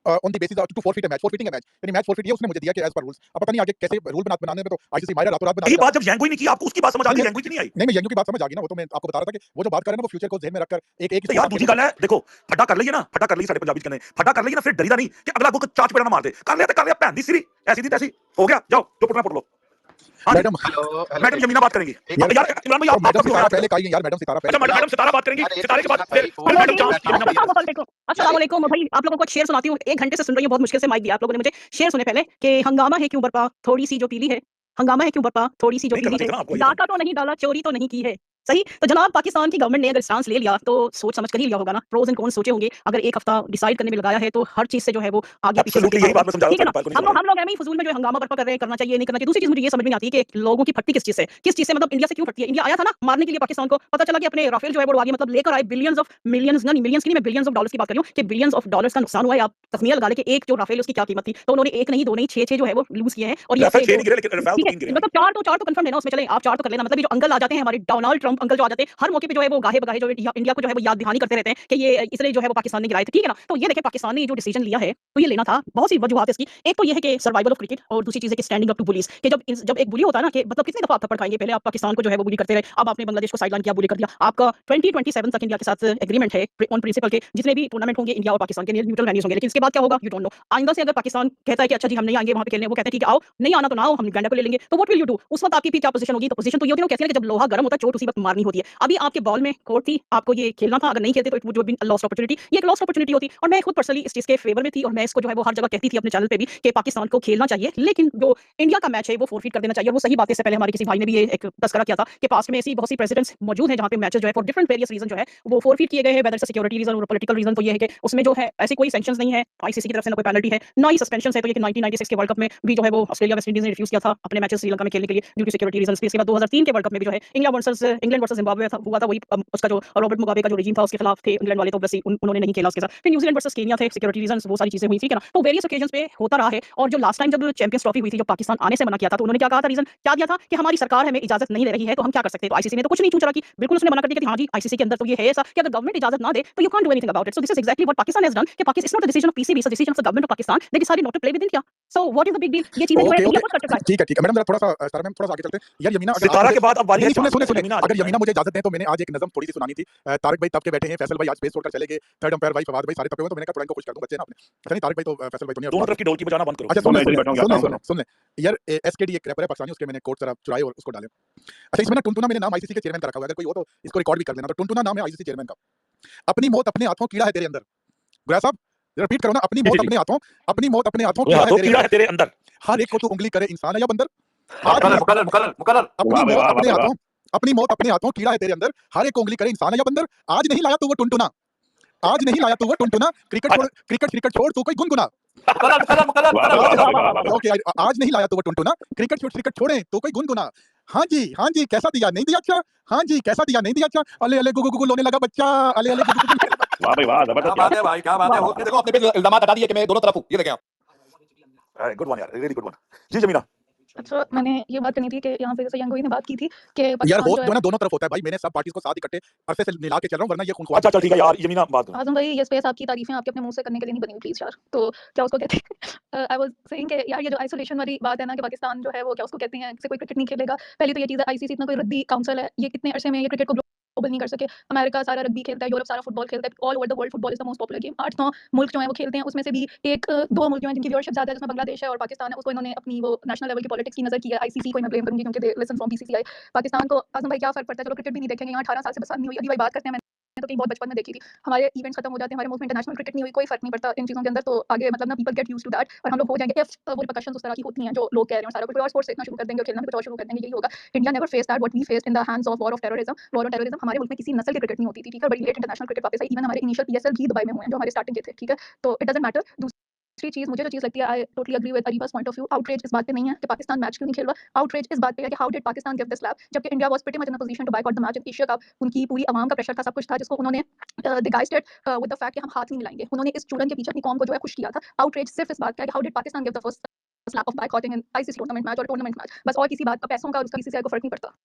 on the basis to forfeit a match यानी मैच फॉरफिट ये उसने मुझे दिया कि एज पर रूल्स अब पता नहीं आगे कैसे रूल बनाने में तो आईसीसी मायरा रातों रात बना यही बात जब यंगो ही नहीं की आपको उसकी बात समझ आ गई यंगो की नहीं आई नहीं मैं यंगो की बात समझ आ गई ना वो तो मैं आपको बता रहा था कि वो जो बात कर रहे हैं ना वो फ्यूचर को ध्यान में रखकर एक तो यार दूसरी गल है देखो फटा कर लइए ना फटा कर लइए साडे पंजाबी कहने फटा कर लइए ना फिर डरीदा नहीं कि अगला को चाच पे ना मार दे कर लिया भैन दी सिरी ऐसी दी तैसी हो गया जाओ जो पुटना पुट लो मैडम मैडम यमीना बात करेंगे यार इमरान भाई आप मैडम सितारा पहले कही यार मैडम सितारा पहले मैडम सितारा बात करेंगी सितारे के बाद फिर मैडम चांस अस्सलाम वालेकुम भाई आप लोगों को शेर सुनाती हूँ 1 घंटे से सुन रही हूँ बहुत मुश्किल से माइक दिया आप लोगों ने मुझे शेर सुने पहले कि हंगामा है क्यों बरपा थोड़ी सी जो पीली है हंगामा है क्यों बरपा थोड़ी सी जो पीली है डाका तो नहीं डाला चोरी तो नहीं की है सही तो जनाब पाकिस्तान की गवर्नमेंट ने अगर स्टांस ले लिया तो सोच समझ कर ही लिया होगा ना प्रोज एंड कॉन्स सोचे होंगे अगर एक हफ्ता डिसाइड करने में लगाया है तो हर चीज से जो है वो आगे पीछे यही बात मैं समझा रहा हूं हम लोग एम फजूल में जो हंगामा बर्पा कर रहे हैं करना चाहिए नहीं करना चाहिए दूसरी चीज मुझे ये समझ में आती है कि लोगों की फटती किस चीज से मतलब इंडिया से क्यों फटती है इंडिया आया था ना मारने के लिए पाकिस्तान को पता चला कि अपने राफेल जो है वो आगे मतलब लेकर आए बिलियंस ऑफ मिलियंस नहीं मिलियंस की नहीं मैं बिलियंस ऑफ डॉलर्स की बात कर रही हूं कि बिलियंस ऑफ डॉलर्स का नुकसान हुआ है आप तस्मीर लगा ले कि एक जो राफेल उसकी क्या कीमत थी तो उन्होंने एक नहीं दो नहीं 6 जो है वो लूज किए हैं और ये मतलब 4 तो कंफर्म है ना उसमें चले आप 4 तो कर लेना मतलब ये जो अंकल आ जाते हैं हमारे डोनाल्ड ट्रंप अंकल जो आ जाते हैं हर मौके पे जो है वो गाहे बगाहे जो इंडिया को जो है वो याद दहानी करते रहते हैं कि ये इसलिए जो है वो पाकिस्तान ने गिराए थे ठीक है ना तो ये देखें पाकिस्तान ने जो डिसीजन लिया है तो ये लेना था बहुत सी वजूहत इसकी एक तो ये है कि सर्वाइवल ऑफ क्रिकेट और दूसरी चीज है कि स्टैंडिंग अप टू बुलीज कि जब एक बुली होता है ना कि मतलब कितनी दफा आप थप्पड़ खाएंगे पहले आप पाकिस्तान को जो है वो बुली करते रहे अब आपने बांग्लादेश को साइडलाइन किया बुली कर दिया आपका 2027 तक इंडिया के साथ एग्रीमेंट है ऑन प्रिंसिपल के जितने भी टूर्नामेंट होंगे इंडिया और पाकिस्तान के लिए न्यूट्रल वेन्यूज होंगे लेकिन इसके बाद क्या होगा यू डोंट नो आइंदा से अगर पाकिस्तान कहता है कि अच्छा जी हम नहीं आएंगे वहां पे खेलने वो कहते हैं ठीक है आओ नहीं आना तो ना आओ हम गंडा को ले लेंगे तो व्हाट विल यू डू उस वक्त आपकी फिर क्या पोजीशन होगी तो पोजीशन तो ये होती है कहते हैं कि जब लोहा गर्म होता है चोट उसी वक्त मारनी होती है अभी आपके बॉल में कोर्ट थी आपको ये खेलना था अगर नहीं खेलते तो it would have been a lost opportunity ये एक लॉस्ट अपॉर्चुनिटी होती और मैं खुद पर्सनली इस चीज के फेवर में थी और मैं इसको जो है वो हर जगह कहती थी अपने चैनल पे भी कि पाकिस्तान को खेलना चाहिए लेकिन जो इंडिया का मैच है वो फोरफिट कर देना चाहिए और वो सही बात है इससे पहले हमारे किसी भाई ने भी ये एक तस्करा किया था कि पास्ट में ऐसी बहुत सी प्रेसिडेंट्स मौजूद हैं जहां पे मैचेस जो है फॉर डिफरेंट वेरियस रीजन जो है वो फोरफिट किए गए हैं वेदर से सिक्योरिटी रीजन और पॉलिटिकल रीजन तो ये है कि उसमें जो है ऐसी कोई सैंक्शंस नहीं है आईसीसी की तरफ से ना कोई पेनल्टी है ना ही सस्पेंशन है तो ये 1996 के वर्ल्ड कप में भी जो है वो ऑस्ट्रेलिया वेस्ट इंडीज ने रिफ्यूज किया था अपने मैचेस श्रीलंका में खेलने के लिए ड्यू टू सिक्योरिटी रीजन इसके बाद 2003 के वर्ल्ड कप में भी जो है इंग्लैंड वर्सेस जिम्बाब्वे हुआ था वही उसका जो रॉबर्ट मुगाबे का जो रेजिम था उसके खिलाफ थे इंग्लैंड वाले तो ऑब्वियसली उन्होंने नहीं खेला उसके साथ फिर न्यूजीलैंड वर्सेस केनिया थे सिक्योरिटी रीजंस वो सारी चीजें हुई थी ना तो वेरियस ओकेजन्स पे होता रहा है और जो लास्ट टाइम जब चैंपियंस ट्रॉफी हुई थी जब पाकिस्तान आने से मना किया था तो उन्होंने क्या कहा था रीजन क्या दिया था कि हमारी सरकार हमें इजाजत नहीं दे रही है तो हम क्या कर सकते हैं तो आईसीसी ने तो कुछ नहीं पूछ रहा कि बिल्कुल उसने मना कर दिया कि हां जी आईसीसी के अंदर तो ये है ऐसा कि अगर गवर्नमेंट इजाजत ना दे तो you can't do anything about it so this is exactly what Pakistan has done कि Pakistan is not the decision of PCB it's the decision of the government of Pakistan they decided not to play with India so what is the big deal ये चीजें जो है India खुद कर चुका है ठीक है मैडम जरा थोड़ा सा सर मैम थोड़ा सा आगे चलते हैं यार यमीना सितारा के बाद अब बारी है सुने अगर यमीना मुझे इजाजत दें तो मैंने आज एक नज़म थोड़ी सी सुनानी थी तारिक भाई तब के बैठे हैं फैसल भाई आज स्पेस छोड़कर चले गए थर्ड अंपायर भाई फवाद भाई सारे तपे हुए तो मैंने कहा थोड़ा इनको खुश कर दूं बच्चे ना अपने अच्छा नहीं तारिक भाई तो फैसल भाई तो नहीं दोनों तरफ की ढोल की बजाना बंद करो अच्छा सुन ले यार एसकेडी एक रैपर है पाकिस्तानी उसके मैंने कोट जरा चुराए और उसको डाले अच्छा इसमें ना टुनटुना मेरे नाम आईसीसी के चेयरमैन का रखा हुआ है अगर कोई हो तो इसको रिकॉर्ड भी कर लेना तो टुनटुना नाम है आईसीसी चेयरमैन का अपनी मौत अपने हाथों कीड़ा है तेरे अंदर गुरा साहब रिपीट करो ना अपनी मौत अपने हाथों कीड़ा है तेरे अंदर हर एक को तू उंगली करे इंसान है या बंदर अपनी मौत अपने हाथों कीड़ा है तेरे अंदर हर एक को उंगली करे इंसान है या बंदर आज नहीं लाया तू वो टुनटुना क्रिकेट छोड़ तू कोई गुनगुना ओके आज नहीं लाया तो वो टुनटुना क्रिकेट छोड़े तो कोई गुनगुना हाँ जी कैसा दिया नहीं दिया अच्छा हाँ जी कैसा दिया नहीं दिया अच्छा अले अले गुगु गुगु लोने लगा बच्चा अले अले वाह भाई वाह जबरदस्त क्या बात है भाई क्या बात है आपने देखो अपने पे इल्जाम हटा दिए कि मैं दोनों तरफ हूं ये देखें आप गुड वन यार रियली गुड वन जी जमीना अच्छा, मैंने ये बात करनी थी कि यहाँ पे जैसे यंगोई ने बात की थी कि यार पाकिस्तान होस्ट जो जो है है ना दोनों तरफ होता है भाई, मैंने सब पार्टीज को साथ इकट्ठे अरसे से मिला के चल रहा हूँ, वरना ये खूनख्वार अच्छा चल ठीक है यार, यमीना बात करो। आज़म भाई, ये स्पेस आपकी तारीफ़ें आपके अपने मुँह से करने के लिए नहीं बनी हुई प्लीज़ यार। तो क्या उसको कहते हैं आई वाज़ सेइंग कि यार ये जो आइसोलेशन वाली बात है ना कि पाकिस्तान जो है वो क्या उसको कहते हैं कि कोई क्रिकेट नहीं खेलेगा। पहली तो ये चीज़ है, आईसीसी इतना कोई रग्बी काउंसिल है, ये कितने अरसे में ये क्रिकेट को ग्लोबल नहीं कर सके। अमेरिका सारा रग्बी खेलता है, यूरोप सारा फुटबॉल खेलता है, all over the world football is the most popular game. 8-9 मुल्क जो हैं वो खेलते हैं, उसमें से भी 1-2 मुल्क जो हैं जिनकी व्यूअरशिप ज़्यादा है, जिसमें बांग्लादेश है और पाकिस्तान है, उसको इन्होंने अपनी वो नेशनल लेवल की पॉलिटिक्स की नज़र की है। आईसीसी को मैं ब्लेम करूँगी क्योंकि they listen from BCCI. Pakistan को आज़म भाई क्या फ़र्क पड़ता है, चलो क्रिकेट भी नहीं देखेंगे, यहाँ 18 साल से बस नहीं हुई, अभी भाई बात करते हैं, मैंने तो कहीं बहुत बचपन में देखी थी। हमारे इवेंट्स खत्म हो जाते हैं, हमारे मुल्क में इंटरनेशनल क्रिकेट नहीं हुई, कोई फ़र्क नहीं पड़ता इन चीज़ों के अंदर, तो आगे मतलब ना people get used to that और हम लोग हो जाएँगे इफ वो रिपरकशंस उस तरह की होती हैं जो लोग कह रहे हैं और सारा कुछ और स्पोर्ट्स देखना शुरू कर देंगे और खेलना भी कुछ और शुरू कर देंगे, यही होगा। India never faced that what we faced in the hands of war of terrorism. War on terrorism हमारे मुल्क में किसी नस्ल की क्रिकेट नहीं होती थी, ठीक है? बड़ी लेट इंटरनेशनल क्रिकेट वापस आई, इवन हमारे इनिशियल पीएसएल भी दुबई में हुए हैं जो हमारे स्टार्टिंग के थे, ठीक है? तो इट डजंट मैटर। दूसरी चीज़ मुझे जो चीज़ लगती है, आई टोटली एग्री विद अरीबा's पॉइंट ऑफ व्यू। आउटरीच इस बात पे नहीं है कि पाकिस्तान मैच क्यों नहीं खेल रहा। आउटरीच इस बात पे है कि how did Pakistan give this lap, जबकि India was pretty much in a position to boycott the match in Asia cup. उनकी पूरी आवाम का प्रेशर था, सब कुछ था, जिसको उन्होंने डिगाइस्ड इट विद द फैक्ट कि हम हाथ नहीं मिलाएंगे। उन्होंने इस चूरन के पीछे अपनी कौम को जो है खुश किया था। आउटरीच सिर्फ इस बात का है कि how did Pakistan give the first slap of boycotting in ICC tournament match और टूर्नामेंट मैच, बस और किसी बात का, पैसों का और उसका बीसीसीआई को फर्क नहीं पड़ता।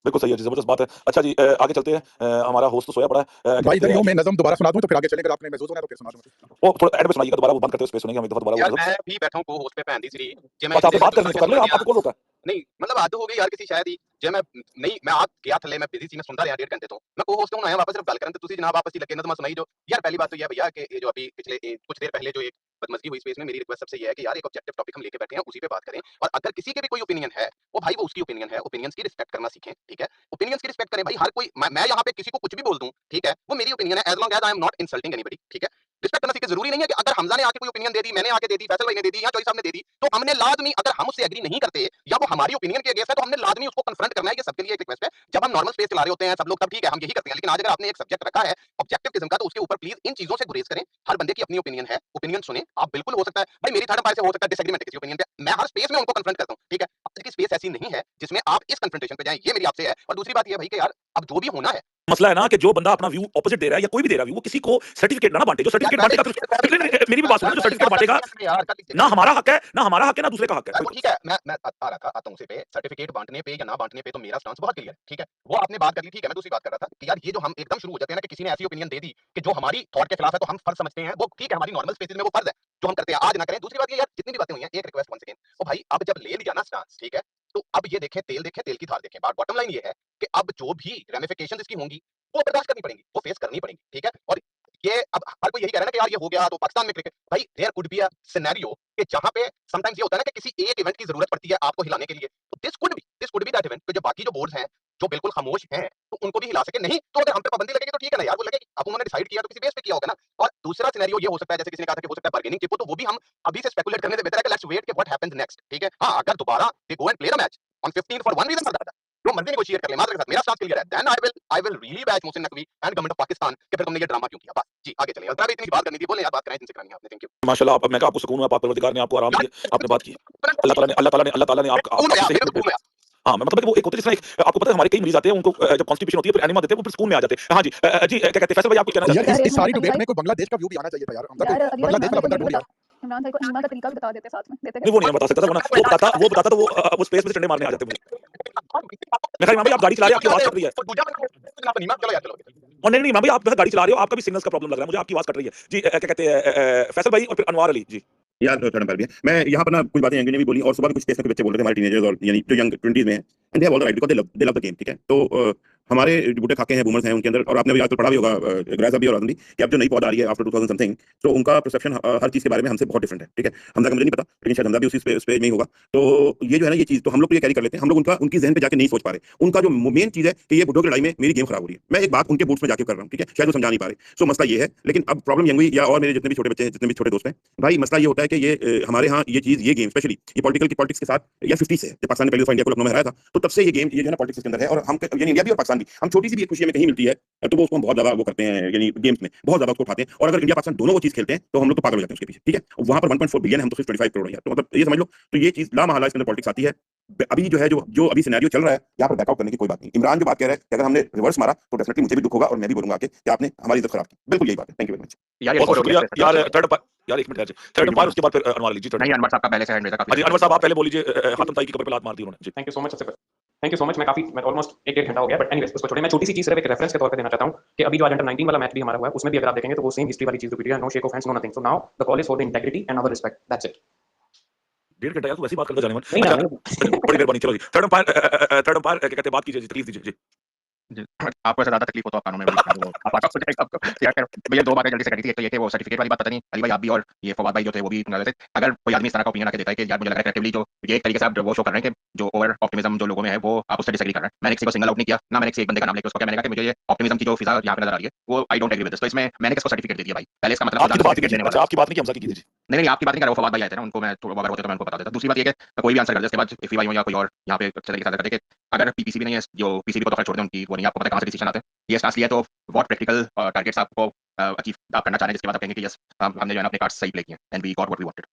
बिल्कुल सही है जी, जबरदस्त बात है। अच्छा जी आगे चलते हैं। हमारा होस्ट तो सोया पड़ा है। क्या भाई कहते इधर हैं यूं मैं नज़म दोबारा सुना दूं तो फिर आगे चलेंगे, अगर आपने महसूस होना है तो फिर सुना दूं। वो थोड़ा एंड में सुनाइएगा दोबारा, वो बंद करते हुए स्पेस सुनेंगे हम एक दफा दोबारा वो यार नज़म। मैं भी बैठा हूँ को होस्ट पे भैन दी सीरी जे मैं अच्छा आपने इतने बात करनी तो कर ले, आपको कौन रोका है? नहीं मतलब हद हो गई यार किसी शायद ही जे मैं नहीं मैं आप गया थले मैं बिजी सी मैं सुनता रहा 1.5 घंटे तो मैं को होस्ट हूं आया वापस सिर्फ गल करन ते तुसी जनाब आपस ही लगे नज़म सुनाई जो यार। पहली बात तो ये है भैया कि ये जो अभी पिछले कुछ देर पहले जो एक बदमज़गी हुई स्पेस में, मेरी रिक्वेस्ट सबसे ये है कि यार एक ऑब्जेक्टिव टॉपिक हम लेके बैठे हैं, उसी पे बात करें और अगर किसी के भी कोई ओपिनियन है वो भाई वो उसकी ओपिनियन है, ओपिनियंस की रिस्पेक्ट करना सीखें, ठीक है? ओपिनियंस की रिस्पेक्ट करें भाई, हर कोई मैं यहाँ पे किसी को कुछ भी बोल दूं, ठीक है? वो मेरी ओपिनियन है as long as I am not insulting anybody, ठीक है? रिस्पेक्ट करना सीखे। जरूरी नहीं है कि अगर हमजा ने आके कोई ओपिनियन दे दी, मैंने आके दे दी, फैसल भाई ने दे दी या चौधरी साहब ने दे दी, तो हमने लाजमी अगर हम उससे एग्री नहीं करते या वो हमारी ओपिनियन के अगेंस्ट है तो हमने लाजमी उसको कन्फ्रंट करना है। ये सबके लिए एक रिक्वेस्ट है। जब हम नॉर्मल स्पेस चला रहे होते हैं सब लोग, तब ठीक है हम यही करते हैं, लेकिन आज अगर आपने एक सब्जेक्ट रखा है ऑब्जेक्टिव किस्म का तो उसके ऊपर प्लीज इन चीजों से गुरेज करें। हर बंदे की अपनी ओपिनियन है, ओपिनियन सुने आप। बिल्कुल हो सकता है भाई मेरी थर्ड पार्टी से हो सकता है डिसएग्रीमेंट किसी ओपिनियन पे, मैं हर स्पेस में उनको कन्फ्रंट करता हूं, ठीक है? आज की स्पेस ऐसी नहीं है जिसमें आप इस कन्फ्रंटेशन पे जाएं, ये मेरी आपसे है। और दूसरी बात ये भाई कि यार अब जो भी होना है, मसला है ना कि जो बंदा अपना व्यू ऑपोजिट दे रहा है या कोई भी दे रहा है व्यू, वो किसी को सर्टिफिकेट ना बांटे। जो सर्टिफिकेट बांटेगा मेरी भी बात सुनो, जो सर्टिफिकेट बांटेगा ना हमारा हक है ना दूसरे का हक है। ठीक है मैं आ रहा था आता हूं उसी पे। सर्टिफिकेट बांटने पे या ना बांटने पे तो मेरा स्टांस बहुत क्लियर है, ठीक है? वो आपने बात कर ली, ठीक है? मैं दूसरी बात कर रहा था कि यार ये जो हम एकदम शुरू हो जाते हैं ना कि किसी ने ऐसी ओपिनियन दे दी कि जो हमारी थॉट के खिलाफ है तो हम फर्ज समझते हैं, वो ठीक है हमारी नॉर्मल स्पेसेस में वो फर्ज है जो हम करते हैं, आज ना करें। दूसरी बात ये यार जितनी भी बातें हुई हैं, एक रिक्वेस्ट वन सेकंड, ओ भाई अब जब ले लिया ना स्टांस, ठीक है? तो अब ये देखें तेल की धार देखें। बॉटम लाइन ये है कि अब जो भी रेमिफिकेशंस इसकी होंगी वो बर्दाश्त करनी पड़ेंगी, वो फेस करनी पड़ेंगी, ठीक है? और ये अब हर कोई यही कह रहा है ना कि यार ये हो गया तो पाकिस्तान में क्रिकेट, भाई there could be a scenario कि जहां पे समटाइम्स ये होता है ना कि किसी एक इवेंट की जरूरत पड़ती है आपको हिलाने के लिए, तो this could be that event कि जो बाकी जो बोर्ड्स हैं जो बिल्कुल खामोश हैं तो उनको भी हिला सके। नहीं तो अगर हम पे पाबंदी लगेगी तो ठीक है ना यार, वो लगेगी। अब उन्होंने डिसाइड किया तो किसी बेस पे किया होगा ना। और दूसरा सिनेरियो ये हो सकता है जैसे किसी ने कहा था कि हो सकता है बार्गेनिंग चिप हो, तो वो भी हम अभी से स्पेकुलेट करने से बेहतर है कि लेट्स वेट कि व्हाट हैपेंस नेक्स्ट, ठीक है? हां अगर दोबारा they go and play the match on 15 for one reason for that, जो मर्जी नेगोशिएट कर ले मात्र के साथ, मेरा स्टांस क्लियर है। Then I will really batch Mohsin Naqvi and government of Pakistan कि फिर तुमने ये ड्रामा क्यों किया। बस जी आगे चलिए। अगर इतनी बात करनी थी बोले यार, बात कराएं जिनसे करानी है आपने। Thank you. माशाल्लाह मैं कहा आपको सुकून हुआ, पाक परवरदिगार ने आपको आराम दिया, आपने बात की। अल्लाह ताला ने आपका सही। हाँ मैं मतलब कि वो एक होते हैं जिसमें आपको पता है हमारे कई मरीज आते हैं, उनको जब कॉन्स्टिपेशन होती है फिर एनिमा देते हैं, वो फिर सुकून में आ जाते हैं। हाँ जी जी क्या कहते हैं फैसल भाई, आपको कहना यार चाहते हैं? इस सारी डिबेट में कोई बांग्लादेश का व्यू भी आना चाहिए था यार, हमजा को बांग्लादेश वाला बंदा ढूंढ यार। इमरान भाई को एनीमा का तरीका भी बता देते साथ में, देते नहीं वो नहीं मैं बता सकता था, वरना वो बताता तो वो स्पेस में से डंडे मारने आ जाते मुझे। मैं कहा इमाम भाई आप गाड़ी चला रहे हैं, आपकी आवाज कट रही है। और नहीं इमाम भाई आप गाड़ी चला रहे हो, आपका भी सिग्नल्स का प्रॉब्लम लग रहा है मुझे, आपकी आवाज कट रही है जी। क्या कहते हैं फैसल भाई और फिर अनवार अली जी। यार थोड़ा नंबर भी है। मैं यहाँ पर ना कुछ बातें यंग ने भी बोली और सुबह भी कुछ केस में बच्चे बोल रहे थे हमारे टीनेजर्स और यानी जो यंग 20s में हैं, and they have all the right because they love the game, ठीक है? तो हमारे बूढ़े खाके हैं, बूमर्स हैं उनके अंदर, और आपने भी आजकल पढ़ा भी होगा ग्रास अभी और आजम भी कि अब जो नई पौध आ रही है आफ्टर 2000 समथिंग, तो उनका परसेप्शन हर चीज के बारे में हमसे बहुत डिफरेंट है, ठीक है? हमजा का मुझे नहीं पता, लेकिन शायद हमजा भी उसी स्पेज में ही होगा। तो ये जो है ना ये चीज तो हम लोग तो ये कैरी कर लेते हैं, हम लोग उनकी जहन पे जाके नहीं सोच पा रहे। उनका जो मेन चीज है कि ये बुढ़ों की लड़ाई में मेरी गेम खराब हो रही है, मैं एक बात उनके बूट्स में जाके कर रहा हूँ, ठीक है? शायद वो समझा नहीं पा रहे। सो मसला ये है, लेकिन अब प्रॉब्लम यंग हुई या और मेरे जितने भी छोटे बच्चे हैं, जितने भी छोटे दोस्त हैं, भाई मसला ये होता है कि ये हमारे यहाँ ये चीज ये गेम स्पेशली ये पॉलिटिक्स के साथ या 50 से जब पाकिस्तान ने पहली दफा इंडिया को लखनऊ में हराया था, तो तब से ये गेम ये जो है ना पॉलिटिक्स के अंदर है। और हम यानी इंडिया भी और पाकिस्तान भी, हम छोटी सी भी एक खुशी में कहीं मिलती है तो वो उसको हम बहुत ज्यादा वो करते हैं, यानी गेम्स में बहुत ज्यादा उसको उठाते हैं। और अगर इंडिया पाकिस्तान दोनों वो चीज खेलते हैं तो हम लोग तो पागल हो जाते हैं उसके पीछे, ठीक है? वहां पर 1.4 बिलियन है, हम तो सिर्फ 25 करोड़ है यार, तो मतलब ये समझ लो। तो ये चीज ला महला इसके अंदर पॉलिटिक्स आती है। अभी जो है जो अभी सिनेरियो चल रहा है यहाँ पर बैकआउट करने की कोई बात नहीं। इमरान जो बात कह रहा है कि अगर हमने रिवर्स मारा तो डेफिनेटली मुझे भी दुख होगा और मैं भी बोलूंगा कि आपने हमारी इज्जत खराब की। बिल्कुल यही बात है। Thank you very much. यार ये बहुत बहुत रिकॉर्ड हो शुक्रिया गया यार। थर्ड यार एक मिनट थर्ड अंपायर, उसके बाद फिर अनवर जी। नहीं, अनवर साहब का पहले से हैंड रेज़र काफी अनवर साहब आप पहले बोल लीजिए। हातम ताई की कमर पे लात मार दी उन्होंने जी। थैंक यू सो मच सबसे थैंक यू सो मच। मैं ऑलमोस्ट 1-1.5 घंटा हो गया, बट एनीवेज उसको छोड़िए। मैं छोटी सी चीज सिर्फ एक रेफरेंस के तौर पे देना चाहता हूं कि अभी जो आज अंडर 19 वाला मैच भी हमारा हुआ है, उसमें भी अगर आप देखेंगे तो वो सेम हिस्ट्री वाली चीज रिपीट है। No shake off hands, no nothing. So now the call is for the integrity and our respect. That's it. 1.5 घंटा यार तू ऐसी बात करता जाने मन। नहीं अच्छा ना, बड़ी मेहरबानी। चलो जी थर्ड अंपायर क्या कहते हैं, बात कीजिए जी, तकलीफ दीजिए जी। जी, आपको ऐसा ज़्यादा तकलीफ हो तो आप कानों में बोलिए, आप आराम से जाइए आपको। यार खैर, भैया 2 बातें जल्दी से करी थी। एक तो ये कि वो सर्टिफिकेट वाली बात पता नहीं अली भाई आप भी और ये फवाद भाई जो थे वो भी गलत थे। अगर कोई आदमी इस तरह का ओपिनियन आके देता है कि यार मुझे लग रहा है क्रिएटिवली जो ये एक तरीके से आप वो शो कर रहे हैं कि जो ओवर ऑप्टिमिज्म जो लोगों में है वो आप उससे डिसएग्री कर रहे हैं। मैंने किसी को सिंगल आउट नहीं किया, ना मैंने किसी एक बंदे का नाम लेके उसको क्या मैंने कहा कि मुझे ये ऑप्टिमिज्म की जो फिज़ा यहाँ पे नज़र आ रही है वो I don't agree with this. तो इसमें मैंने किसको सर्टिफिकेट दे दिया भाई? पहले इसका मतलब आपकी तो बात ही सर्टिफिकेट देने नहीं। वाला। अच्छा आपकी बात नहीं की, हमजा की कीजिए। नहीं, नहीं, आपकी बात नहीं कर रहा, वो फवाद भाई आए थे ना, उनको मैं थोड़ा अगर होते तो मैं उनको बता देता। दूसरी बात ये कि कोई भी आंसर कर दे उसके बाद इफ़ी भाई हो या कोई और यहाँ पे अच्छे तरीके से आंसर कर दे कि अगर पीपीसीबी नहीं है, जो पीसीबी को तो खैर छोड़ दें, उनकी वो नहीं, आपको पता है कहाँ से डिसीजन आते हैं। ये स्टांस लिया तो व्हाट प्रैक्टिकल टारगेट्स आपको अचीव आप करना चाह रहे हैं जिसके बाद आप कहेंगे कि यस हमने जो है ना अपने कार्ड्स सही प्ले किए and we got what we wanted.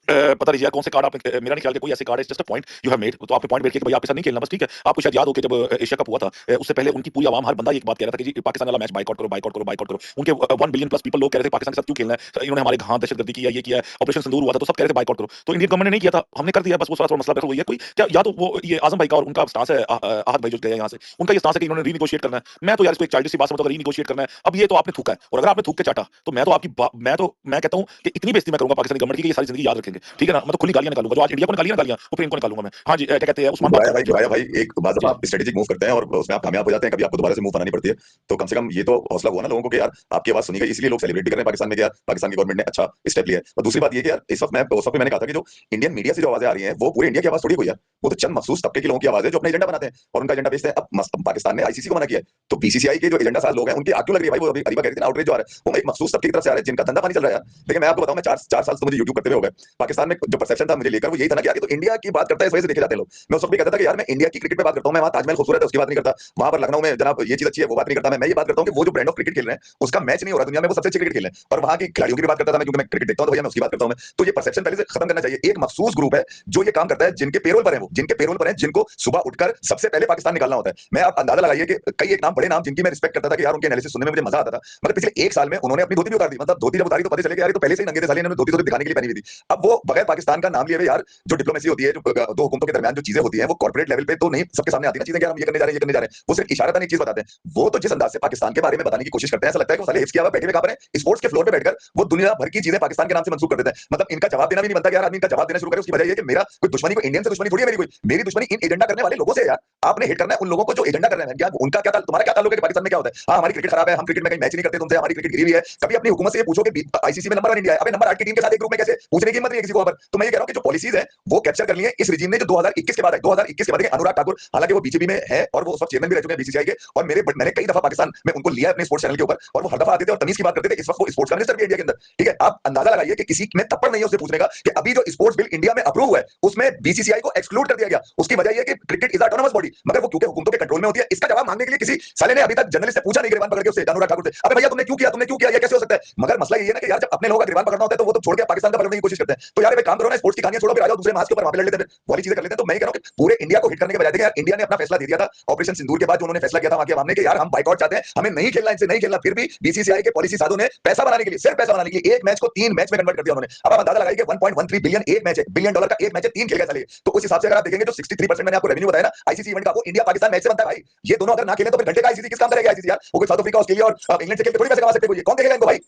पता नहीं यार कौन से कार्ड आपने, मेरा नहीं ख्याल कि कोई ऐसे कार्ड है, just a point you have made. तो आपने पॉइंट मेड किया कि भाई आपके साथ नहीं खेलना, बस ठीक है। आपको शायद याद हो कि जब एशिया कप हुआ था उससे पहले उनकी पूरी आवाम, हर बंदा एक बात कह रहा था कि जी पाकिस्तान वाला मैच बाइकआउट करो, बाइकआउट करो, बाइकआउट करो। उनके 1 बिलियन प्लस पीपल लोग कह रहे थे पाकिस्तान के साथ क्यों खेलना है, इन्होंने हमारे हाथ दहशतगर्दी की है, ये किया है, ऑपरेशन सिंदूर हुआ था तो सब कह रहे थे बाइकआउट करो। तो इंडियन गवर्नमेंट ने नहीं किया था, हमने कर दिया। बस वो थोड़ा मसला वही है। कोई क्या या तो वो ये आजम भाई का और उनका स्टांस है, आहत भाई जो गए यहाँ से, उनका ये स्टांस है कि इन्होंने रीनिगोशिएट करना है। मैं तो यार इसको एक चाइल्डिश सी बात समझता हूं, रीनिगोशिएट करना है। अब ये तो आपने थूका है, और अगर आपने थूक के चाटा तो मैं तो आपकी मैं कहता हूं कि इतनी बेइज्जती मैं करूंगा पाकिस्तानी गवर्नमेंट की कि ये सारी जिंदगी याद रखेंगे। ठीक है ना, मैं तो खुली गालियां निकालूंगा। जो आज इंडिया को निकालियां गालियां, वो फिर इनको निकालूंगा मैं। हाँ जी, क्या कहते हैं उस्मान बुराया भाई एक बात, जब आप स्ट्रेटेजिक मूव करते हैं और उसमें आप कामयाब हो जाते हैं, कभी आपको दोबारा से मूव बनानी पड़ती है, तो कम से कम ये तो हौसला हुआ ना लोगों को कि यार आपकी आवाज सुनी गई, इसलिए लोग सेलिब्रेट कर रहे हैं पाकिस्तान में कि यार पाकिस्तान की गवर्नमेंट ने अच्छा स्टेप लिया है। और दूसरी बात ये कि यार इस वक्त मैंने कहा था कि जो इंडियन मीडिया से जो आवाजें आ रही हैं वो पूरे इंडिया की आवाज थोड़ी कोई है, वो तो चंद मखसूस तबके के लोगों की आवाज है जो अपना एजेंडा बनाते हैं और उनका एजेंडा बेचते हैं। अब पाकिस्तान ने आईसीसी को मना किया है, तो बीसीसीआई के जो एजेंडा साल लोग हैं उनकी आग क्यों लग रही है भाई? वो अभी अरीबा कह रही थी ना, आउटरीच जो आ रहा है वो एक मखसूस तबके की तरफ से आ रहा है जिनका धंधा पानी चल रहा है यार। लेकिन मैं आपको बताऊं, मैं 4 साल से मुझे यूट्यूब करते हुए हो गए, पाकिस्तान में जो परसेप्शन था मुझे लेकर वो यही था ना कि यार ये तो इंडिया की बात करता है, इस वजह से देखे जाते हैं लोग। मैं उस वक्त भी कहता था कि यार मैं इंडिया की क्रिकेट पे बात करता हूं, मैं वहां ताजमहल खूबसूरत है उसकी बात नहीं करता, वहां पर लखनऊ में जनाब ये चीज अच्छी है वो बात नहीं करता। मैं ये बात करता हूं कि वो जो ब्रांड ऑफ क्रिकेट खेल रहे हैं उसका मैच नहीं हो रहा दुनिया में, वो सबसे अच्छे क्रिकेट खेल रहे हैं, और वहां की खिलाड़ियों की भी बात करता था मैं, क्योंकि मैं क्रिकेट देखता हूं तो भैया मैं उसकी बात करता हूं मैं। तो ये परसेप्शन पहले से खत्म करना चाहिए। एक मखसूस ग्रुप है जो ये काम करता है, जिनके पेरोल पर है, वो जिनके पेरोल पर है, जिनको सुबह उठकर सबसे पहले पाकिस्तान निकालना होता है। मैं आप अंदाजा लगाइए कि कई एक नाम, बड़े नाम जिनकी मैं रिस्पेक्ट करता था कि यार उनके एनालिसिस सुनने में मुझे मजा आता था, मगर पिछले 1 साल में उन्होंने अपनी धोती भी उतार दी। मतलब धोती जब उतारी तो पता चले कि यार ये तो पहले से ही नंगे थे साले, इन्होंने धोती दिखाने के लिए पहनी हुई थी। अब वो बगैर पाकिस्तान का नाम लिए हुए यार जो डिप्लोमेसी होती है, जो दो हुकूमतों के दरमियान जो चीजें होती हैं, वो कॉर्पोरेट लेवल पे तो नहीं सबके सामने आती ना चीजें कि यार हम ये करने जा रहे हैं, ये करने जा रहे हैं। वो सिर्फ इशारतन एक चीज बताते हैं। वो तो जिस अंदाज से पाकिस्तान के बारे में बताने की कोशिश करते हैं, ऐसा लगता है कि वो साले हिफ्स किया हुआ बैठे हुए कहां पर हैं, स्पोर्ट्स के फ्लोर पे बैठकर वो दुनिया भर की चीजें पाकिस्तान के नाम से मंसूब कर देते हैं। मतलब इनका जवाब देना भी नहीं बनता कि यार आदमी इनका जवाब देना शुरू करे। उसकी वजह ये है कि मेरा कोई दुश्मनी, कोई इंडियन से दुश्मनी थोड़ी है मेरी, कोई मेरी दुश्मनी इन एजेंडा करने वाले लोगों से है यार। आपने हिट करना है उन लोगों को जो एजेंडा कर रहे हैं। क्या उनका क्या तुम्हारा क्या ताल्लुक है कि पाकिस्तान में क्या होता है? हाँ, हमारी क्रिकेट खराब है, हम क्रिकेट में कहीं मैच नहीं करते तुमसे, हमारी क्रिकेट गिरी हुई है। कभी अपनी हुकूमत से ये पूछो कि आईसीसी में नंबर 1 इंडिया है। अबे नंबर 8 की टीम के साथ एक ग्रुप में कैसे? पूछने की हिम्मत नहीं है किसी को वहां पर। तो मैं ये कह रहा हूं कि जो पॉलिसीज है वो कैप्चर कर ली है इस रिजीम ने, जो 2021 के बाद है। 2021 के बाद अनुराग ठाकुर, हालांकि वो बीजेपी में है और वो उस वक्त चेयरमैन भी रह चुके हैं बीसीसीआई के, और मैंने कई दफा पाकिस्तान में उनको लिया है अपने स्पोर्ट्स चैनल के ऊपर, और वो हर दफा आते थे और तमीज की बात करते थे। इस वक्त वो स्पोर्ट्स का मिनिस्टर भी इंडिया के अंदर। ठीक है, आप अंदाजा लगाइए कि किसी में तप्पड़ नहीं है उससे पूछने का कि अभी जो स्पोर्ट्स बिल इंडिया में अप्रूव हुआ है उसमें बीसीसीआई को एक्सक्लूड कर दिया गया। उसकी वजह यह है कि क्रिकेट इज ऑटोनोमस बॉडी, मगर वो क्योंकि हुकूमतों के कंट्रोल में होती है। इसका जवाब मांगने के लिए किसी साले ने अभी तक जर्नलिस्ट से पूछा नहीं, गिरबान पकड़ के उससे अनुराग ठाकुर से, अबे भैया तुमने क्यों किया, ये कैसे हो सकता है? मगर मसला ये है ना कि यार जब अपने लोगों का गिरबान पकड़ना होता है तो वो तो छोड़ के पाकिस्तान का पकड़ने की कोशिश करते हैं। तो यार काम करो ना, स्पोर्ट्स की कहानियां छोड़ो, फिर आ जाओ दूसरे मास के ऊपर, वहां पे लड़ लेते हैं, वाली चीजें कर लेते हैं। तो मैं कह रहा हूं कि पूरे इंडिया को हिट करने के बजाय देखिए यार, इंडिया ने अपना फैसला दे दिया था ऑपरेशन सिंदूर के बाद, जो उन्होंने फैसला किया था वहां के अवाम ने कि यार हम बाइकआउट चाहते हैं, हमें नहीं खेलना, इनसे नहीं खेलना। फिर भी बीसीसीआई के पॉलिसी साधों ने पैसा बनाने के लिए, सिर्फ पैसा बनाने के लिए एक मैच को 3 मैच में कन्वर्ट कर दिया उन्होंने। अब आप अंदाजा लगाइए कि 1.13 बिलियन एक मैच है, बिलियन डॉलर का एक मैच है, 3 खेल गए साले। तो उस हिसाब से अगर आप देखेंगे तो 63% मैंने आपको रेवेन्यू बताया ना आईसीसी इवेंट का, वो इंडिया पाकिस्तान मैच से बनता है भाई। ये दोनों अगर ना खेले तो फिर घंटे का आईसीसी किस काम करेगा आईसीसी यार? वो कोई साउथ अफ्रीका, ऑस्ट्रेलिया और इंग्लैंड से खेल के थोड़ी पैसे कमा सकते, कोई कौन देखेगा इनको भाई?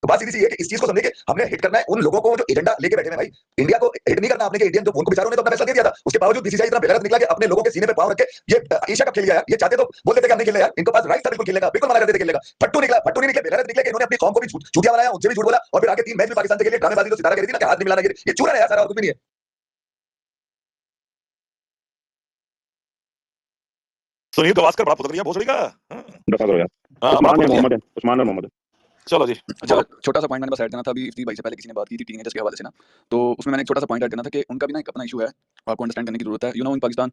तो बात सीधी सी है कि इस चीज को समझिए कि हमने हिट करना है उन लोगों को जो एजेंडा लेके बैठे हैं भाई। इंडिया को हिट नहीं करना आपने, कि इंडियन जो उनको बेचारों ने तो अपना फैसला दे दिया था, उसके बावजूद बीसीसीआई इतना बेगैरत निकला कि अपने लोगों के सीने पे पांव रख के ये एशिया कप खेल गया यार। ये चाहते तो बोल देते कि हम नहीं खेल रहे यार, इनको पास राइट था बिल्कुल खेलने का, बिल्कुल मना कर देते खेलने का। फट्टू नहीं निकले, बेगैरत निकले कि इन्होंने अपनी कौम को भी चूतिया बनाया, उनसे भी झूठ बोला, और फिर आगे 3 मैच में पाकिस्तान से खेले ड्रामेबाजी जो सितारा करी थी ना कि हाथ नहीं मिलाना, ये चूरा है यार सारा, और कुछ भी नहीं है। सुनील गवास्कर बड़ा पुतलिया भोसड़ी का। दफा करो यार। हाँ उस्मान और मोहम्मद। चलो जी। अच्छा, छोटा सा पॉइंट मैंने बस ऐड करना था। अभी इफ्ती भाई से पहले किसी ने बात की थी टीनेजर्स के हवाले से ना, तो उसमें मैंने एक छोटा सा पॉइंट ऐड करना था कि उनका भी ना एक अपना इशू है, आपको अंडरस्टैंड करने की जरूरत है। You know in Pakistan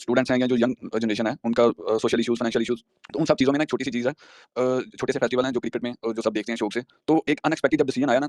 students हैं या जो यंग जनरेशन है उनका सोशल इशूज़, फाइनेंशियल इशूज़, तो उन सब चीज़ों में ना एक छोटी सी चीज़ है, छोटे से फेस्टिवल हैं जो क्रिकेट में जो सब देखते हैं शौक से, तो एक अनएक्सपेक्टेड जब डिसीजन आया ना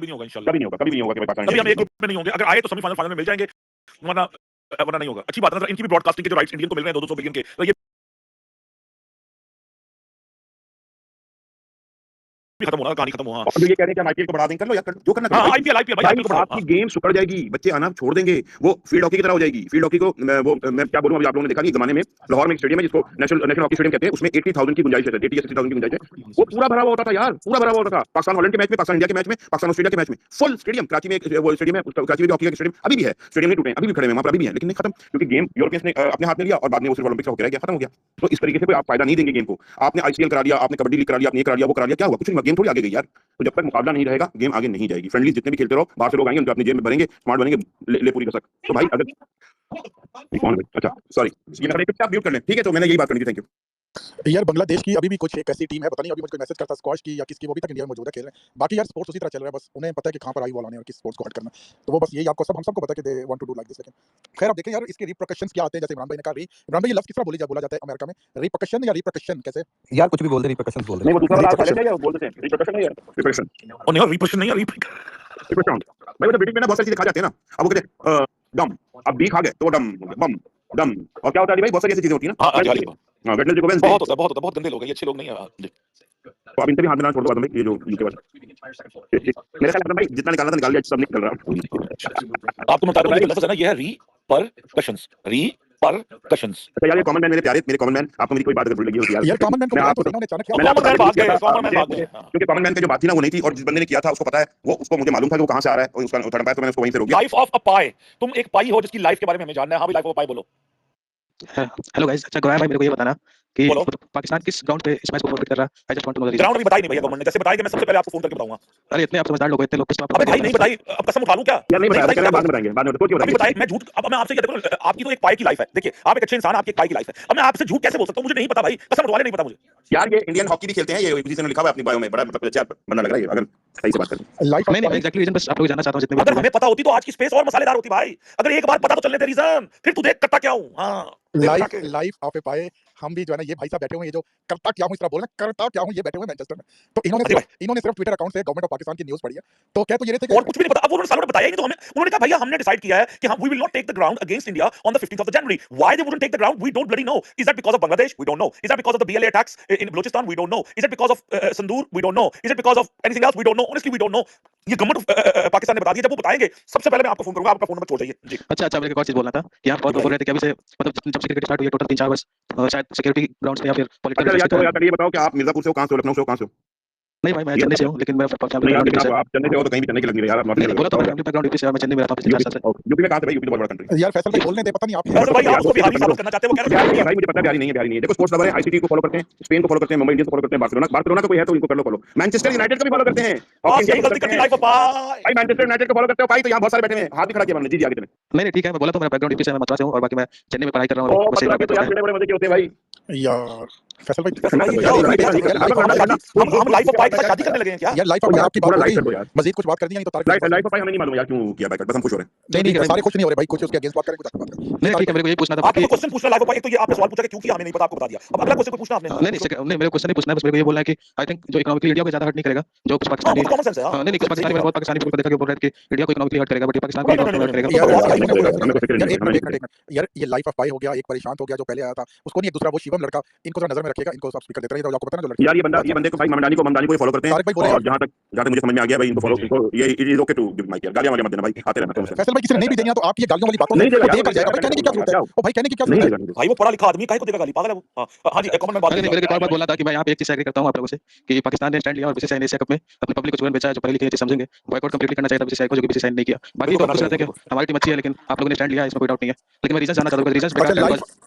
कभी नहीं होगा इंशाल्लाह, कभी नहीं होगा, कभी भी नहीं होगा कि भाई पाकिस्तान कभी हम इंडिया एक ग्रुप में नहीं होंगे। अगर आए तो सेमीफाइनल फाइनल में मिल जाएंगे, वरना वरना नहीं होगा। अच्छी बात है ना, इनकी भी ब्रॉडकास्टिंग के जो राइट्स इंडियन को मिल रहे हैं 200 बिलियन के, तो ये खत्म होना, कहानी खत्म हो। हाँ, और जो ये कह रहे हैं कि हम आईपीएल को बढ़ा देंगे, कर लो यार, जो करना हाँ, करो भाई। आईपीएल भाई भाई आईपीएल को बढ़ाओ। आपकी गेम सुकड़ जाएगी, बच्चे आना छोड़ देंगे, वो फील्ड हॉकी की तरह हो जाएगी। फील्ड हॉकी को मैं क्या बोलूं, अभी आप लोगों ने देखा कि जमाने में लाहौर में एक स्टेडियम है जिसको नेशनल हॉकी स्टेडियम कहते हैं, उसमें 80,000 की गुंजाइश है, 80 या 60,000 की गुंजाइश है। वो पूरा भरा हुआ होता था यार, पूरा भरा हुआ होता था। पाकिस्तान हॉलैंड के मैच में, पाकिस्तान इंडिया के मैच में, पाकिस्तान ऑस्ट्रेलिया के मैच में फुल स्टेडियम। कराची में वो स्टेडियम है, कराची में भी हॉकी का स्टेडियम अभी भी है, स्टेडियम नहीं टूटे, अभी भी खड़े हैं वहां पर, अभी भी है, लेकिन नहीं खत्म, क्योंकि गेम यूरोपियंस ने अपने हाथ में लिया और बाद में वो सिर्फ ओलंपिक्स का होकर रह गया, खत्म हो गया। तो इस तरीके से कोई आप फायदा नहीं देंगे गेम को। आपने आईपीएल करा दिया, आपने कबड्डी लीग करा दिया, आपने ये करा दिया, वो करा दिया, क्या हुआ? कुछ नहीं, गेम थोड़ी आगे गई यार। तो जब तक मुकाबला नहीं रहेगा, गेम आगे नहीं जाएगी। फ्रेंडली जितने भी खेलते रहो, बाहर से लोग आएंगे, उनको अपनी जेब में भरेंगे, स्मार्ट बनेंगे, ले पूरी कसक। तो भाई अगर कौन भाई, अच्छा सॉरी, ये ना म्यूट कर लें, ठीक है? तो मैंने यही बात करनी थी, थैंक यू। यार बांग्लादेश की अभी भी कुछ एक ऐसी टीम है, पता नहीं अभी मुझे कोई मैसेज करता स्क्वाश की या किसकी, वो अभी तक इंडिया में मौजूद है, खेल रहे हैं। बाकी यार स्पोर्ट्स उसी तरह चल रहा है, बस उन्हें पता है कि कहां पर आई बॉल आने और किस स्पोर्ट्स को हट करना। तो वो बस यही आपको हम सबको पता है कि they want to do like this. लेकिन खैर आप देखें यार, इसके रिपरकशंस क्या आते हैं। जैसे इमरान भाई ने कहा, इमरान भाई ये लफ्ज किस तरह बोला जाता है अमेरिका में, रिपरकशन या रिपरकशन कैसे? यार कुछ भी बोल दे, रिपरकशंस बोल दे। नहीं, वो दूसरा वाला पहले क्या बोल देते हैं, रिपरकशन नहीं है, रिपरकशन। और नहीं, रिपरकशन नहीं है, रिपरकशन भाई, वो तो ब्रिटिश में ना बहुत सारी चीजें खा जाते हैं ना। अब वो कहते हैं डम, अब बी खा गए तो डम बम डम, और क्या होता है भाई, बहुत सारी ऐसी चीजें होती है ना। हां, वेडनेसडे को वेडनेसडे बहुत गंदे लोग हैं ये, अच्छे लोग नहीं है। तो अब इनसे भी हाथ मिलाना छोड़ दो भाई, ये जो यूके वाले। मेरे ख्याल में भाई जितना निकालना था निकाल लिया, सब निकल रहा। आपको बता दूं, ये लफ्ज है ना, ये है रिपरकशंस, रिपरकशंस। अच्छा यार, ये कॉमन मैन मेरे प्यारे, मेरे कॉमन मैन, आपको मेरी कोई बात अगर बुरी लगी हो तो यार कॉमन मैन को मैं बुलाया आपको तो इन्होंने अचानक क्या कॉमन मैन भाग गए, कॉमन मैन भाग गए। क्योंकि कॉमन मैन की जो बात थी ना वो नहीं थी, और जिस बंदे ने किया था उसको पता है, वो उसको मुझे मालूम था कि वो कहां से आ रहा है, और उसका उठा पाया, तो मैंने उसको वहीं से रोक दिया। लाइफ ऑफ अ पाई, तुम एक पाई हो जिसकी लाइफ के बारे में हमें जानना है। हाँ भी लाइफ ऑफ अ पाई बोलो। हेलो गाइस, अच्छा गवाह भाई मेरे को ये बताना कि बोलो। पाकिस्तान किस ग्राउंड पे इस मैच को फॉरवर्ड कर रहा है? I just want to know the reason. Ground भी बताई नहीं भैया गवर्नमेंट ने, जैसे बताएंगे मैं सबसे पहले आपको फोन करके बताऊंगा। अरे इतने आप समझदार लोग हो, इतने लोग किस बात अबे भाई नहीं बताई, अब कसम उठा लूं क्या? यार नहीं बताया, बाद में बताएंगे, बाद में अभी बताइए। बताइए, मैं झूठ, अब मैं आपसे ये देखो, आपकी तो एक पाई की लाइफ है, देखिए आप एक अच्छे इंसान, आपकी एक पाई की लाइफ है। अब मैं आपसे झूठ कैसे बोल सकता हूं? मुझे नहीं पता भाई, कसम उठवा ले, नहीं पता मुझे। यार ये इंडियन हॉकी भी खेलते हैं, ये किसी ने लिखा हुआ है अपनी बायो में, बड़ा मतलब अच्छा बनना लग रहा है ये, अगर सही से बात करें। लाइफ नहीं एग्जैक्टली रीजन बस आप लोग जानना चाहता हूं जितने अगर हमें पता होती तो आज की स्पेस और मसालेदार होती भाई। अगर एक बार पता तो चलने दे रीजन, फिर तू देख करता क्या हूं। हां, लाइफ ऑफ ए पाए, हम भी जो है ना, ये भाई साहब बैठे हुए हैं, ये जो करता क्या हूं इस तरह बोल रहे हैं, करता क्या हूं, ये बैठे हुए हैं मैनचेस्टर में। तो इन्होंने सिर्फ ट्विटर अकाउंट से गवर्नमेंट ऑफ पाकिस्तान की न्यूज़ पढ़ी है, तो कह तो ये रहे थे कि और कुछ भी नहीं पता। अब उन्होंने सालों में बताया ही नहीं, तो हमें उन्होंने कहा भैया हमने डिसाइड किया है कि हम we will not take the ground against India on the 15th of January. Why they wouldn't take the ground we don't bloody know. Is that because of Bangladesh? We don't know. Is that because of the BLA attacks in Balochistan? We don't know. Is that because of Sindoor? We don't know. Is that because of anything else? We don't know. Honestly we don't know. ये government of Pakistan ने बता दिया, जब वो बताएंगे सबसे पहले मैं आपको फोन करूंगा, आपका फोन नंबर छोड़ जाइए जी। अच्छा मेरे को एक और चीज बोलना था कि आप बहुत बोल रहे थे कि अभी से मतलब जब से क्रिकेट स्टार्ट हुई है टोटल 3-4 वर्ष शायद सिक्योरिटी ग्राउंड्स पे या फिर पॉलिटिकल अच्छा यार ये बताओ कि आप मिर्जापुर से हो, कहां से हो, लखनऊ से हो, कहां से हो? नहीं भाई मैं चेन्नई से हूं, लेकिन मैं नहीं यार, लेकिन आप चेन्नई से हो तो कहीं भी चेन्नई की लग रही है यार, आप नॉर्थ बोला तो मैं फैमिली बैकग्राउंड यूपी से, मैं चेन्नई में रहता हूं पिछले 4 साल से। यूपी में कहां से भाई? यूपी तो बहुत बड़ा कंट्री। यार फैसल भाई बोलने दे, पता नहीं आप फैसल भाई आप उसको बिहारी साबित करना चाहते हैं, वो कह रहे हैं भाई मुझे पता है बिहारी नहीं है, बिहारी नहीं है। देखो स्पोर्ट्स लवर है, आईसीटी को फॉलो करते हैं, स्पेन को फॉलो करते हैं, मुंबई इंडियंस को फॉलो करते हैं, बार्सिलोना का कोई है तो इनको कर लो फॉलो, मैनचेस्टर यूनाइटेड को भी फॉलो करते हैं। और यही गलती करती लाइफ ऑफ पाई। भाई मैनचेस्टर यूनाइटेड को फॉलो करते हो भाई, तो यहां बहुत सारे बैठे हैं, हाथ भी खड़ा किया हमने। जी आगे चलें। नहीं ठीक है, मैं बोला तो मेरा बैकग्राउंड यूपी से, मैं मद्रास से हूं और बाकी मैं चेन्नई में पढ़ाई कर रहा हूं अभी। बस तो यार बड़े मजे के होते हैं भाई यार फैसल भाई, हम लाइफ ऑफ पाई के साथ शादी करने लगे हैं क्या? यार लाइफ ऑफ आपकी बात लाइफ होगी, यार, मजीद कुछ बात कर दी नहीं तो तारिक लाइफ ऑफ भाई हमें नहीं मालूम यार क्यों किया भाई, बस हम खुश हो रहे हैं। नहीं सारे कुछ नहीं हो रहे भाई, कुछ उसके अगेंस्ट बात करें, कुछ आपकी बात करें। नहीं ठीक है, मेरे को ये पूछना था आपको क्वेश्चन पूछना लाइफ ऑफ पाई, तो ये आपने सवाल पूछा कि क्यों किया, हमें नहीं पता, आपको बता दिया। अब अगला क्वेश्चन पूछना आपने। नहीं मेरे क्वेश्चन नहीं पूछना है, बस मेरे को ये बोलना है कि आई थिंक जो इकोनॉमिकली इंडिया को ज्यादा हर्ट नहीं करेगा, जो कुछ पाकिस्तानी कॉमन सेंस है। नहीं कुछ पाकिस्तानी, मैंने बहुत पाकिस्तानी पीपल को देखा कि बोल रहे हैं कि इंडिया को इकोनॉमिकली हर्ट करेगा बट पाकिस्तान को इकोनॉमिकली हर्ट करेगा। यार ये लाइफ ऑफ पाई हो गया, एक परेशान हो गया जो पहले आया था, उसको नहीं, एक दूसरा वो शिवम लड़का, इनको जरा नजर में रखिएगा, इनको सब स्पीकर देते रहिए, तो आपको पता है ना जो लड़का यार ये बंदे को भाई ममदानी को फॉलो करते हैं, और जहां तक मुझे समझ में आ गया भाई इनको फॉलो, ये it is okay to give mic यार, गालियां मत देना भाई, आते रहना। फैसल भाई किसी ने नहीं भी देनी तो आप ये गालियों वाली बातों नहीं देगा देकर जाएगा भाई, कहने की क्या जरूरत है? ओ भाई कहने की क्या जरूरत है? भाई वो पढ़ा लिखा आदमी काहे को देगा गाली, पागल है वो। हां जी, एक कमेंट में बात मेरे एक और बात बोलना था कि मैं यहाँ पे एक चीज एग्री करता हूँ आप लोगों से कि पाकिस्तान ने स्टैंड लिया और बीसीसीआई ने एशिया कप में अपनी पब्लिक को चूरन बेचा है, जो पहले लिखे चीज समझेंगे, बॉयकॉट कंप्लीटली करना चाहिए था बीसीसीआई को, जो बीसीसीआई ने नहीं किया। बाकी तो कुछ रहते हैं कि हमारी टीम अच्छी है, लेकिन आप लोगों ने स्टैंड लिया, इसमें कोई डाउट नहीं है, लेकिन मैं रीजन जानना चाहता हूं, रीजन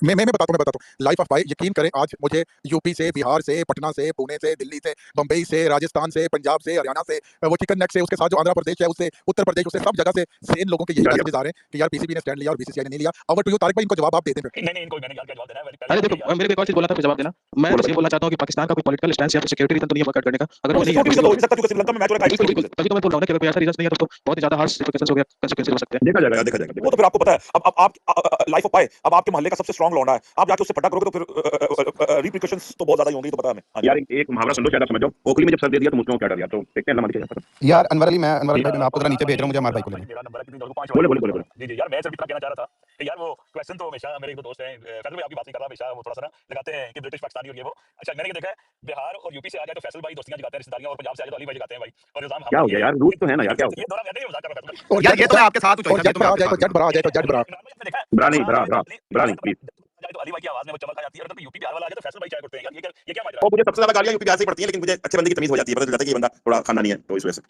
मैं बताता हूं। लाइफ ऑफ भाई यकीन करें, आज मुझे यूपी से, बिहार से, पटना से, पुणे से, दिल्ली से, बंबई से, राजस्थान से, पंजाब से, हरियाणा से, वो चिकन नेक से, उसके साथ जो आंध्र प्रदेश है, उससे उत्तर प्रदेश, उससे सब जगह से सेम लोगों के यही मैसेजेस आ रहे हैं कि यार पीसीबी ने स्टैंड लिया और बीसीसीआई ने नहीं लिया। ओवर टू यू तारिक भाई, इनको जवाब आप दे दें। नहीं इनको मैंने क्या जवाब देना है। अरे देखो मेरे को एक और चीज बोलना था, फिर जवाब देना। मैं बस ये बोलना चाहता हूं कि पाकिस्तान का कोई पॉलिटिकल स्टैंड या फिर सिक्योरिटी रीजन तो नहीं है वर्कआउट करने का, अगर वो नहीं है तो हो सकता है कि श्रीलंका में मैच हो रहा है, तभी तो मैं बोल रहा हूं कि अगर कोई ऐसा रीजन नहीं है तो बहुत ही ज्यादा हार्श रिपरकशंस हो गया, कंसीक्वेंसेस हो सकते हैं। देखा जाएगा। वो तो फिर आपको पता है। अब आप लाइफ ऑफ पाई, अब आपके मोहल्ले का सबसे स्ट्रांग लौंडा है, आप जाके उससे फटा करोगे तो फिर रिपरकशंस तो बहुत ज्यादा ही होंगे, तो पता है हमें। यार एक मुहावरा सुन लो, शायद आप समझ जाओ। ओखली में जब सर दे दिया तो मुझको क्या डर गया, तो देखते हैं अल्लाह मालिक। यार अनवर अली भाई मैं आपको जरा नीचे भेज रहा हूं, मुझे हमारे भाई को लेने। बोले जी यार मैं सिर्फ इतना कहना चाह रहा था यार वो क्वेश्चन तो हमेशा मेरे एक दो दोस्त हैं फैसल भाई आपकी बात नहीं कर रहा, हमेशा वो थोड़ा सा ना लगाते हैं कि ब्रिटिश पाकिस्तानी और ये वो। अच्छा मैंने ये देखा है बिहार और यूपी से आ जाए तो फैसल भाई दोस्तियां जगाते हैं, रिश्तेदारियां, और पंजाब से आ जाए तो अली भाई जगाते हैं भाई। और निजाम क्या हो गया यार, रूट तो है ना यार, क्या हो ये दौरा नहीं मजाक कर रहा था। और यार, ये तो मैं आपके साथ हूं, और जट पर आ जाए तो जट भरा आ जाए तो जट भरा। ब्रा नहीं, ब्रा ब्रा ब्रा नहीं प्लीज। तो अली भाई की आवाज में वो चमक आ जाती है, और यूपी बिहार वाला आ जाए तो फैसल भाई क्या करते हैं यार, ये क्या माजरा और मुझे सबसे ज्यादा गालियां यूपी बिहार से पड़ती हैं, लेकिन मुझे अच्छे बंदे की तमीज हो जाती है, पता चल जाता है कि ये बंदा थोड़ा खानदानी है, तो इस वजह से।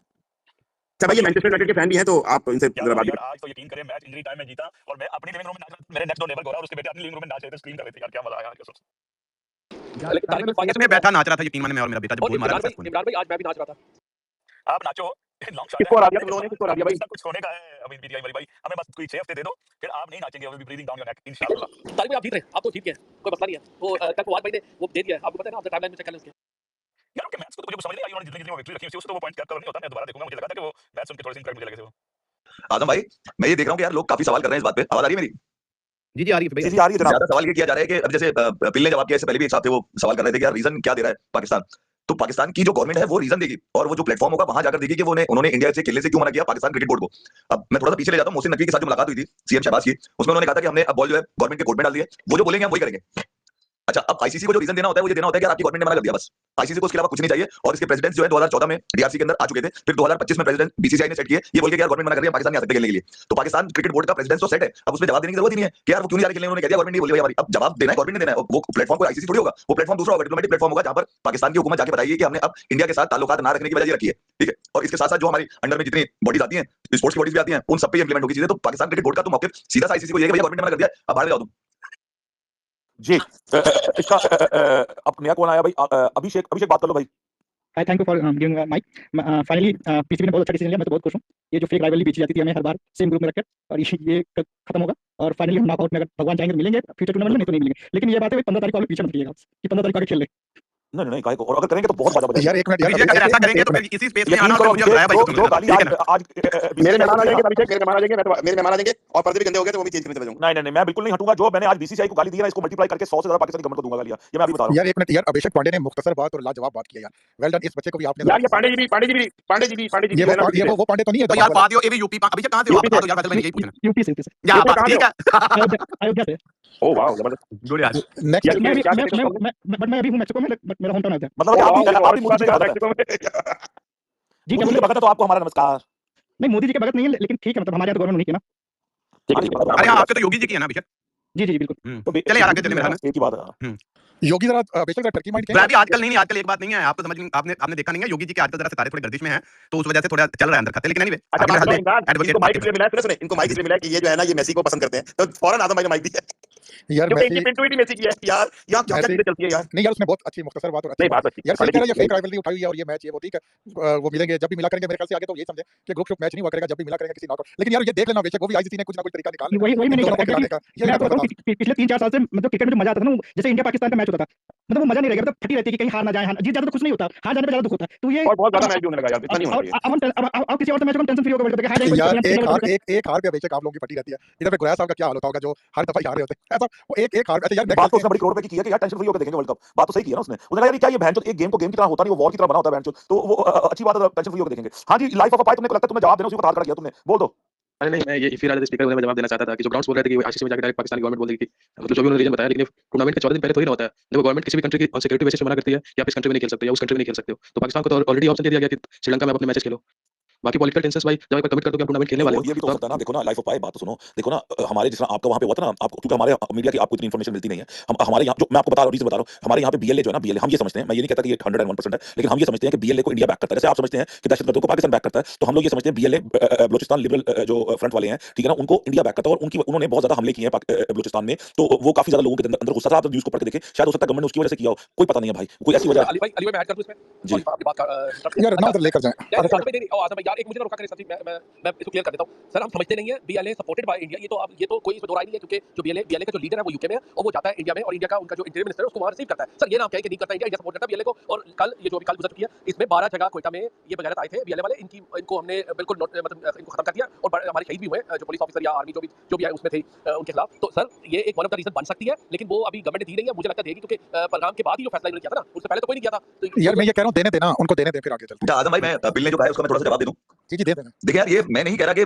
अच्छा भाई, ये मैनचेस्टर यूनाइटेड के फैन भी हैं, तो आप इनसे जरा बात यार आज तो यकीन करें मैच इंजरी टाइम में जीता, और मैं अपनी लिविंग रूम में नाच रहा, मेरे नेक्स्ट डोर नेबर गोरा और उसके बेटे अपनी लिविंग रूम में नाच रहे थे, स्क्रीन कर रहे थे यार, क्या मजा आया कसम से। इसमें बैठा नाच रहा था, यकीन माने मैं और मेरा बेटा जब गोल मारा था। इमरान भाई आज मैं भी नाच रहा था। आप नाचो, लॉन्ग शॉट किसको हरा दिया तुम लोगों ने, किसको हरा दिया भाई? सब कुछ होने का है अभी पीटीआई वाली भाई, हमें बस कोई 6 हफ्ते दे दो, फिर आप नहीं नाचेंगे, we be breathing down your neck इंशाल्लाह। तारिक भाई आप जीत रहे, आप तो जीत गए, कोई मसला नहीं है। वो कल फवाद भाई ने वो दे दिया है, आपको पता है ना, आपने टाइमलाइन में चेक कर लें उसके। यार उनके मैच को तो मुझे समझ नहीं आई, उन्होंने जितनी वो विक्ट्री रखी थी उससे तो वो पॉइंट कवर नहीं होता, मैं दोबारा देखूंगा, मुझे लगा था कि वो मैच उनके थोड़े से इनकरेक्ट मुझे लगे थे वो। आजम भाई मैं ये देख रहा हूँ कि यार लोग काफी सवाल कर रहे हैं इस बात पे, आवाज आ रही है मेरी? जी जी आ रही है भाई, जी आ रही है जनाब। ज्यादा सवाल ये किया जा रहा है कि अब जैसे पिल ने जवाब किया, इससे पहले भी एक साहब थे वो सवाल कर रहे थे कि यार रीजन क्या दे रहा है पाकिस्तान, तो पाकिस्तान की जो गवर्नमेंट है वो रीजन देगी, और वो जो प्लेटफॉर्म होगा वहां जाकर देगी कि वो उन्होंने इंडिया से खेलने से क्यों मना किया पाकिस्तान क्रिकेट बोर्ड को। अब मैं थोड़ा सा पीछे ले जाता हूँ, मोहसिन नकवी के साथ जो मुलाकात हुई थी सीएम शहबाज की, उसमें उन्होंने कहा था कि हमने अब बॉल जो है गवर्नमेंट के कोर्ट में डाल दिया, वो जो बोलेंगे हम वही करेंगे। अच्छा अब आईसीसी को जो रीजन देना होता है वो ये देना होता है कि यार आपकी गवर्नमेंट ने मना कर दिया, बस आईसीसी को उसके अलावा कुछ नहीं चाहिए, और इसके प्रेसिडेंट जो है 2014 में डीआरसी के अंदर आ चुके थे, फिर 2025 में प्रेसिडेंट बीसीसीआई ने सेट किए, ये बोल के यार गवर्नमेंट मना कर रही है पाकिस्तान नहीं आ सकते खेलने के लिए, तो पाकिस्तान क्रिकेट बोर्ड का प्रेसिडेंट तो सेट है, अब उसमें जवाब देने की जरूरत ही नहीं है कि यार वो क्यों नहीं आ रहे खेलने, उन्होंने कह दिया गवर्नमेंट नहीं बोली हमारी, अब जवाब देना है गवर्नमेंट ने देना है, वो प्लेटफॉर्म कोई आईसीसी थोड़ी होगा, वो प्लेटफॉर्म दूसरा होगा, डिप्लोमेटिक प्लेटफॉर्म होगा, जहां पर पाकिस्तान की हुकूमत जाके बताएगी कि हमने अब इंडिया के साथ ताल्लुकात ना रखने की वजह ये रखी है, ठीक है, और इसके साथ साथ जो हमारी अंडर में जितनी बॉडीज आती हैं, स्पोर्ट्स की बॉडीज भी आती हैं, उन सब पे इंप्लीमेंट होगी चीजें, तो पाकिस्तान क्रिकेट बोर्ड का तो मौके सीधा आईसीसी को ये भैया गवर्नमेंट ने मना कर दिया, अब बाहर जाओ तुम जी। इसका अब नया कौन आया भाई, अभिषेक बात कर लो भाई। I thank you for giving mic. Finally PCB ने बहुत अच्छा डिसीजन लिया, मैं तो बहुत खुश हूँ। ये जो फेक राइवलरी बेची जाती थी हमें हर बार सेम ग्रुप में रखकर, और ये खत्म होगा, और फाइनली हम नॉकआउट में अगर भगवान चाहेंगे तो मिलेंगे फ्यूचर टूर्नामेंट में, नहीं तो नहीं मिलेंगे। लेकिन ये बात है 15 तारीख को आप पीछे मत रहिएगा कि 15 तारीख को आगे खेल ले। नहीं नहीं काहे को, और अगर करेंगे तो बहुत मजा यार एक मिनट यार, अगर ऐसा करेंगे तो फिर इसी स्पेस में आना, और मुझे बताया भाई जो गाली आज मेरे मेहमान आ जाएंगे, अभिषेक मेरे मेहमान आ जाएंगे, मैं तो मेरे मेहमान आ जाएंगे, और पर्दे भी गंदे हो गए तो वो भी चेंज करने चले जाऊंगा। नहीं मैं बिल्कुल नहीं हटूंगा, जो मैंने आज बीसीसीआई को गाली दी है ना, इसको मल्टीप्लाई करके 100 से ज्यादा पाकिस्तानी गवर्नमेंट को दूंगा गालियां, ये मैं अभी बता रहा हूं। यार एक मिनट यार, अभिषेक पांडे ने मुख्तसर बात और लाजवाब बात की है यार, वेल डन, इस बच्चे को भी आपने यार ये पांडे जी भी ये वो पांडे तो नहीं है तो यार बात ये भी यूपी अभिषेक कहां से हो आप, बता दो यार, मैंने यही पूछना। यूपी से या बात ठीक है, अयोध्या से। ओ वाओ जबरदस्त, गुड यार। नेक्स्ट मैं अभी हूं मैक्सिको में, बट मेरा होम टाउन अयोध्या। मतलब आप भी मोदी जी का भगत है। जी मोदी जी का भगत है तो आपको हमारा नमस्कार। नहीं, मोदी जी के भगत नहीं है, लेकिन ठीक है, मतलब हमारे यहाँ तो गवर्नमेंट नहीं की ना। अरे हाँ, आपसे तो योगी जी की है ना अभिषेक। जी बिल्कुल। तो चले यार आगे चले, मेरा एक ही बात है। योगी जरा बेशक टर्की माइंड के अभी आजकल नहीं, आजकल एक बात नहीं है, आपको समझ आपने देखा नहीं है, योगी जी के आजकल जरा सितारे थोड़े गर्दिश में हैं, तो उस वजह से थोड़ा चल रहा है अंदर खाते, लेकिन एनीवे इनको माइक इसलिए मिला है, सुने इनको माइक इसलिए मिला है कि ये जो है ना ये मेसी को पसंद करते हैं, तो फौरन आजम भाई ने माइक दिया यार क्योंकि इनकी पिंटूइटी मेसी की है यार, यहाँ क्या चीजें चलती है यार। नहीं यार, उसने बहुत अच्छी मुख्तसर बात और अच्छी बात अच्छी यार, सही कह रहा है, ये फेक राइवलरी उठाई हुई है, और ये मैच ये वो ठीक है, वो मिलेंगे जब भी मिला करेंगे, मेरे ख्याल से आगे तो ये समझे कि ग्रुप मैच नहीं हुआ करेगा, जब भी मिला करेंगे किसी नॉकआउट, लेकिन यार ये देख लेना बेशक वो भी आईसीसी ने कुछ ना कुछ तरीका निकाल वही मैंने कहा पिछले 3-4 साल से मतलब क्रिकेट में जो मजा आता था ना, जैसे इंडिया पाकिस्तान का मैच होता था, मतलब वो मजा नहीं रहेगा, मतलब फटी रहती है कि कहीं हार ना जाए, जीत जाता तो कुछ नहीं होता, हार जाने पे ज्यादा दुख होता है, तो ये और बहुत ज्यादा मैच भी होने लगा यार, इतना नहीं होना चाहिए। अब किसी और मैच में टेंशन फ्री होकर बैठ जाते हैं, हार यार जाए एक हार पे बेशक आप लोगों की फटी रहती है, इधर पे गुरैया साहब का क्या हाल होता होगा जो हर दफा हार रहे होते हैं, ऐसा वो एक हार ऐसे यार बात तो उसने बड़ी करोड़ रुपए की है कि यार टेंशन फ्री होकर देखेंगे वर्ल्ड कप, बात तो सही की है ना उसने कहा यार क्या ये बहन एक गेम को गेम की तरह होता नहीं, वो वॉर की तरह बना होता है बहन, तो वो अच्छी बात है, टेंशन फ्री होकर देखेंगे। हां जी, लाइफ ऑफ अ पाई, तुमने लगता है तुम्हें जवाब देना, उसी को तार कर दिया तुमने, बोल दो। अरे नहीं, मैं ये फिर आज स्पीकर में जवाब देना चाहता था कि जो ग्राउंड्स बोल रहे थे कि आईसीसी में जाकर डायरेक्ट पाकिस्तानी गवर्नमेंट बोल देगी, मतलब जो भी उन्होंने रीजन बताया, लेकिन टूर्नामेंट के 14 दिन पहले थोड़ी ना होता है, जब गवर्नमेंट किसी भी कंट्री की सिक्योरिटी बेसिस पे मना करती है कि आप इस कंट्री में नहीं खेल सकते या उस कंट्री में नहीं खेल सकते हो, तो पाकिस्तान को तो ऑलरेडी ऑप्शन दे दिया गया कि श्रीलंका में अपने मैचेस खेलो। बाकी पॉलिटिकल टेंशंस भाई जब एक कमिट कर दो कि आप टूर्नामेंट खेलने वाले हो, ये भी तो हो सकता है ना, देखो ना लाइफ ऑफ पाई, बात तो सुनो, देखो ना हमारे जिस तरह आपका वहां पे हुआ था ना, आपको क्योंकि हमारे मीडिया की आपको इतनी इन्फॉर्मेशन मिलती नहीं है, हम हमारे यहाँ जो मैं आपको बता रहा हूँ, रीजन बता रहा हूँ, हमारे यहाँ पे बीएलए जो है ना, बीएलए हम ये समझते हैं, मैं ये नहीं कहता कि ये 101% है, लेकिन हम ये समझते हैं कि बीएलए को इंडिया बैक करता है, जैसे आप समझते हैं कि दहशतगर्दों को पाकिस्तान बैक करता है, तो हम लोग ये समझते हैं बीएलए बलूचिस्तान लिबरल जो फ्रंट वाले हैं, ठीक है ना, उनको इंडिया बैक करता है, और उन्होंने बहुत ज्यादा हमले किए हैं बलूचिस्तान में, तो वो काफी ज्यादा लोगों के अंदर गुस्सा था, आप न्यूज़ को पढ़ के देखें, शायद हो सकता है गवर्नमेंट उसकी वजह से किया हो, कोई पता नहीं है भाई, कोई ऐसी वजह। अली भाई मैं ऐड कर दूं इसमें जी आपकी बात का यार ना उधर लेकर जाएं। यार एक मुझे ना रोका करें सर, मैं इसको क्लियर कर देता हूं सर, हम समझते नहीं है बीएलए सपोर्टेड बाय इंडिया, ये तो कोई इसमें दो राय नहीं है, क्योंकि जो बीएलए का जो लीडर है वो यूके में है, और वो जाता है इंडिया में, और इंडिया का उनका जो इंटीरियर मिनिस्टर है उसको वहां रिसीव करता है। सर ये ना कहे कि नहीं करता, इंडिया सपोर्ट करता है बीएलए को, और कल ये जो भी कल गुजर चुकी है, इसमें 12 जगह कोयटा में ये बगैरत आए थे बीएलए वाले, इनको हमने बिल्कुल मतलब इनको खत्म कर दिया, और हमारे शहीद भी हुए जो पुलिस ऑफिसर या आर्मी जो भी आए उसमें थे उनके खिलाफ। तो सर ये एक वन ऑफ द रीजन बन सकती है, लेकिन वो अभी गवर्नमेंट दी नहीं है, मुझे लगता है देगी, क्योंकि पहलगाम के बाद ही जो फैसला इन्होंने किया था ना, उससे पहले तो कोई नहीं किया था। तो यार मैं ये कह रहा हूं देने देना उनको, देने दे, फिर आगे चलते हैं। आजम भाई मैं बिल ने जो कहा है उसका मैं थोड़ा सा जवाब दे दूं। जी दे देना। देखिए यार, ये मैं नहीं कह रहा कि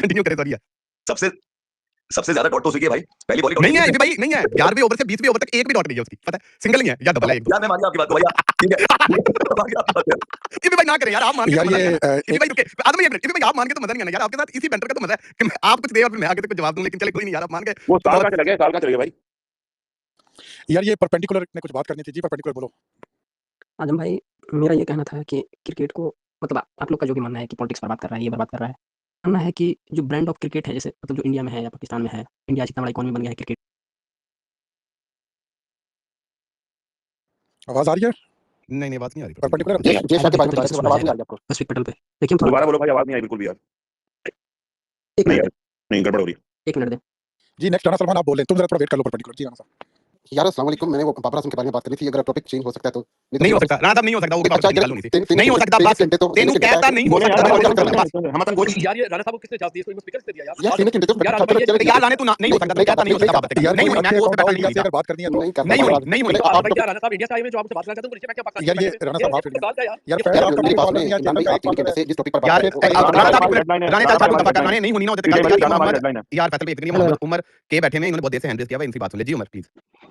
कंटिन्यू करें, सॉरी। सबसे सबसे ज्यादा डॉट तो उसी की है भाई, पहली बॉल नहीं है इसी भाई, नहीं है 11वें ओवर से 20वें ओवर तक एक भी डॉट नहीं है उसकी, पता है, सिंगल ही है या डबल है एक दो। यार मैं मान गया आपकी बात को भैया, ठीक है मान गया आपकी बात को। इसी भाई ना करें यार, आप मान के यार तो मजा ये, नहीं है। इसी भाई रुके, आदमी एक मिनट, इसी भाई आप मान के तो मजा नहीं है ना यार, आपके साथ इसी बेंटर का तो मजा है कि आप कुछ दे और फिर मैं आगे तक जवाब दूं, लेकिन चले कोई नहीं यार, आप मान गए वो तो साल का बहुत। चला गया, साल का चला गया भाई। यार ये परपेंडिकुलर ने कुछ बात करनी थी जी, परपेंडिकुलर बोलो। आजम भाई, मेरा ये कहना था कि क्रिकेट को मतलब आप लोग का जो भी मानना है कि पॉलिटिक्स बर्बाद कर रहा है, ये बर्बाद कर रहा है, मानना है कि जो ब्रांड ऑफ क्रिकेट है, जैसे मतलब जो इंडिया में है या पाकिस्तान में है, इंडिया आज इतना बड़ा इकोनॉमी बन गया है क्रिकेट। आवाज आ रही है? नहीं आवाज नहीं आ रही परपेंडिकुलर। जे शाह के बारे में बता रहे थे, आवाज नहीं आ रही आपको? स्पेसिफिक पटल पे देखिए हम दोबारा बोलो भाई, आवाज नहीं आई बिल्कुल भी यार। एक नहीं मिनट यार, नहीं गड़बड़ हो रही है। 1 मिनट दें। जी नेक्स्ट राणा सलमान आप बोल रहे हैं, तुम जरा थोड़ा वेट कर लो परपेंडिकुलर। जी राणा साहब। यार अस्सलाम वालेकुम, मैंने वो बाबर आजम के बारे में बात करनी थी, अगर टॉपिक चेंज हो सकता है तो। नहीं हो सकता राणा साहब, नहीं हो सकता, वो भी बात निकाल होनी थी। नहीं हो सकता बस, तेनू कहता नहीं हो बोले यार, सकता। हम तन कोच यार ये राणा साहब को किसने इजाजत दी, इसको स्पीकर किसने दिया यार? यार सीने घंटे तो यार यार लाने तू नहीं हो सकता, तू कहता नहीं हो सकता बात है। यार नहीं हुई, मैं वो पे इंडिया से अगर बात करनी है तो नहीं हुई, नहीं हुई। आप भाई क्या राणा साहब इंडिया से आए हुए जो आपसे बात करना चाहते हैं, मैं क्या पाकिस्तान यार ये राणा साहब आप बात क्या यार यार? आपका मेरी बात नहीं में इमरान भाई, आप 3 घंटे से जिस टॉपिक पर यार बात कर रहे राणा हैं, साहब राणा साहब दफा कर नहीं होनी ना होते डेडलाइन है। यार फैसल भाई मोहम्मद उमर के बैठे हैं, इन्होंने बहुत देर से हैंड रेज किया हुआ, इनकी बात सुन लीजिए उमर प्लीज।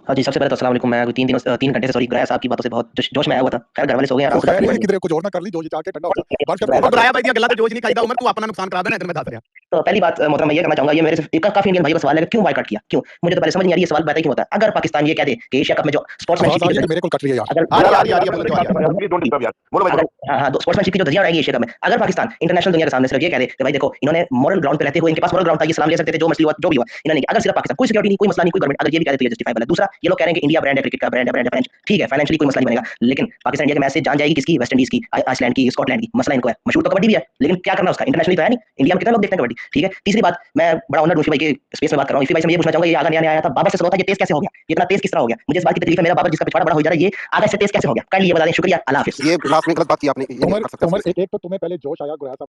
हाँ जी, सबसे पहले तो अस्सलाम वालेकुम। मैं 3 घंटे से सॉरी गुराया साहब की बातों से बहुत जोश में आया हुआ था। खैर घर वाले सो गए हैं, आराम से खैर बात ये करेंगे। किधर कुछ और ना कर ली, जो ये जाके ठंडा हो जाए बात कर। और बुलाया भाई दिया गल्ला तो जोश नहीं खाईदा उमर, तू अपना नुकसान करा देना इधर मैं दस रहा। तो पहली बात मोहतरम मैं ये कहना चाहूंगा, ये मेरे से काफी इंडियन भाई का सवाल है कि क्यों बायकॉट किया, क्यों? मुझे तो पहले समझ नहीं आ रही ये सवाल बताइए क्यों होता है। अगर पाकिस्तान ये कह दे कि एशिया कप में जो स्पोर्ट्समैनशिप आवाज आ रही है मेरे को कट रही है यार। अगर यार बोलो डोंट डिस्टर्ब यार, बोलो भाई। हाँ, स्पोर्ट्समैनशिप की जो धज्जियां उड़ाएगी एशिया कप में, अगर पाकिस्तान इंटरनेशनल दुनिया के सामने सिर्फ ये कह दे कि भाई देखो इन्होंने मॉरल ग्राउंड पे रहते हुए, इनके पास मॉरल ग्राउंड था, ये सलाम ले सकते थे, जो मसला हुआ जो भी हुआ इन्होंने, अगर सिर्फ पाकिस्तान कोई सिक्योरिटी नहीं, कोई मसला नहीं, कोई गवर्नमेंट अगर ये भी कह देती है जस्टिफाइबल है। दूसरा ये लोग कह रहे हैं कि इंडिया ब्रांड है, क्रिकेट का ब्रांड है, ठीक है, फाइनेंशियली कोई मसला नहीं बनेगा, लेकिन पाकिस्तान इंडिया के मैच से जान जाएगी किसकी? वेस्ट इंडीज की, आइसलैंड की, स्कॉटलैंड की। मसला इनको है, मशहूर तो कबड्डी भी है, लेकिन क्या करना उसका, इंटरनेशनली तो है नहीं। इंडिया में कितने लोग देखते हैं कबड्डी, ठीक है। तीसरी बात, मैं बड़ा ऑनर्ड हूं भाई के स्पेस में बात कर रहा हूं। इसी भाई से मैं ये पूछना चाहूंगा, ये आगा नया आया था, बाबर से स्लो था, ये तेज कैसे हो गया? ये इतना तेज किस तरह हो गया? मुझे इस बात की तकलीफ है, मेरा बाबर जिसका पिछवाड़ा बड़ा हो जा रहा है, ये आगा से तेज कैसे हो गया? काइंडली ये बता दें, शुक्रिया, अल्लाह हाफिज़। ये लास्ट में गलत बात की आपने, ये नहीं कर सकते। उमर एक तो तुम्हें पहले जोश आया गुराया साहब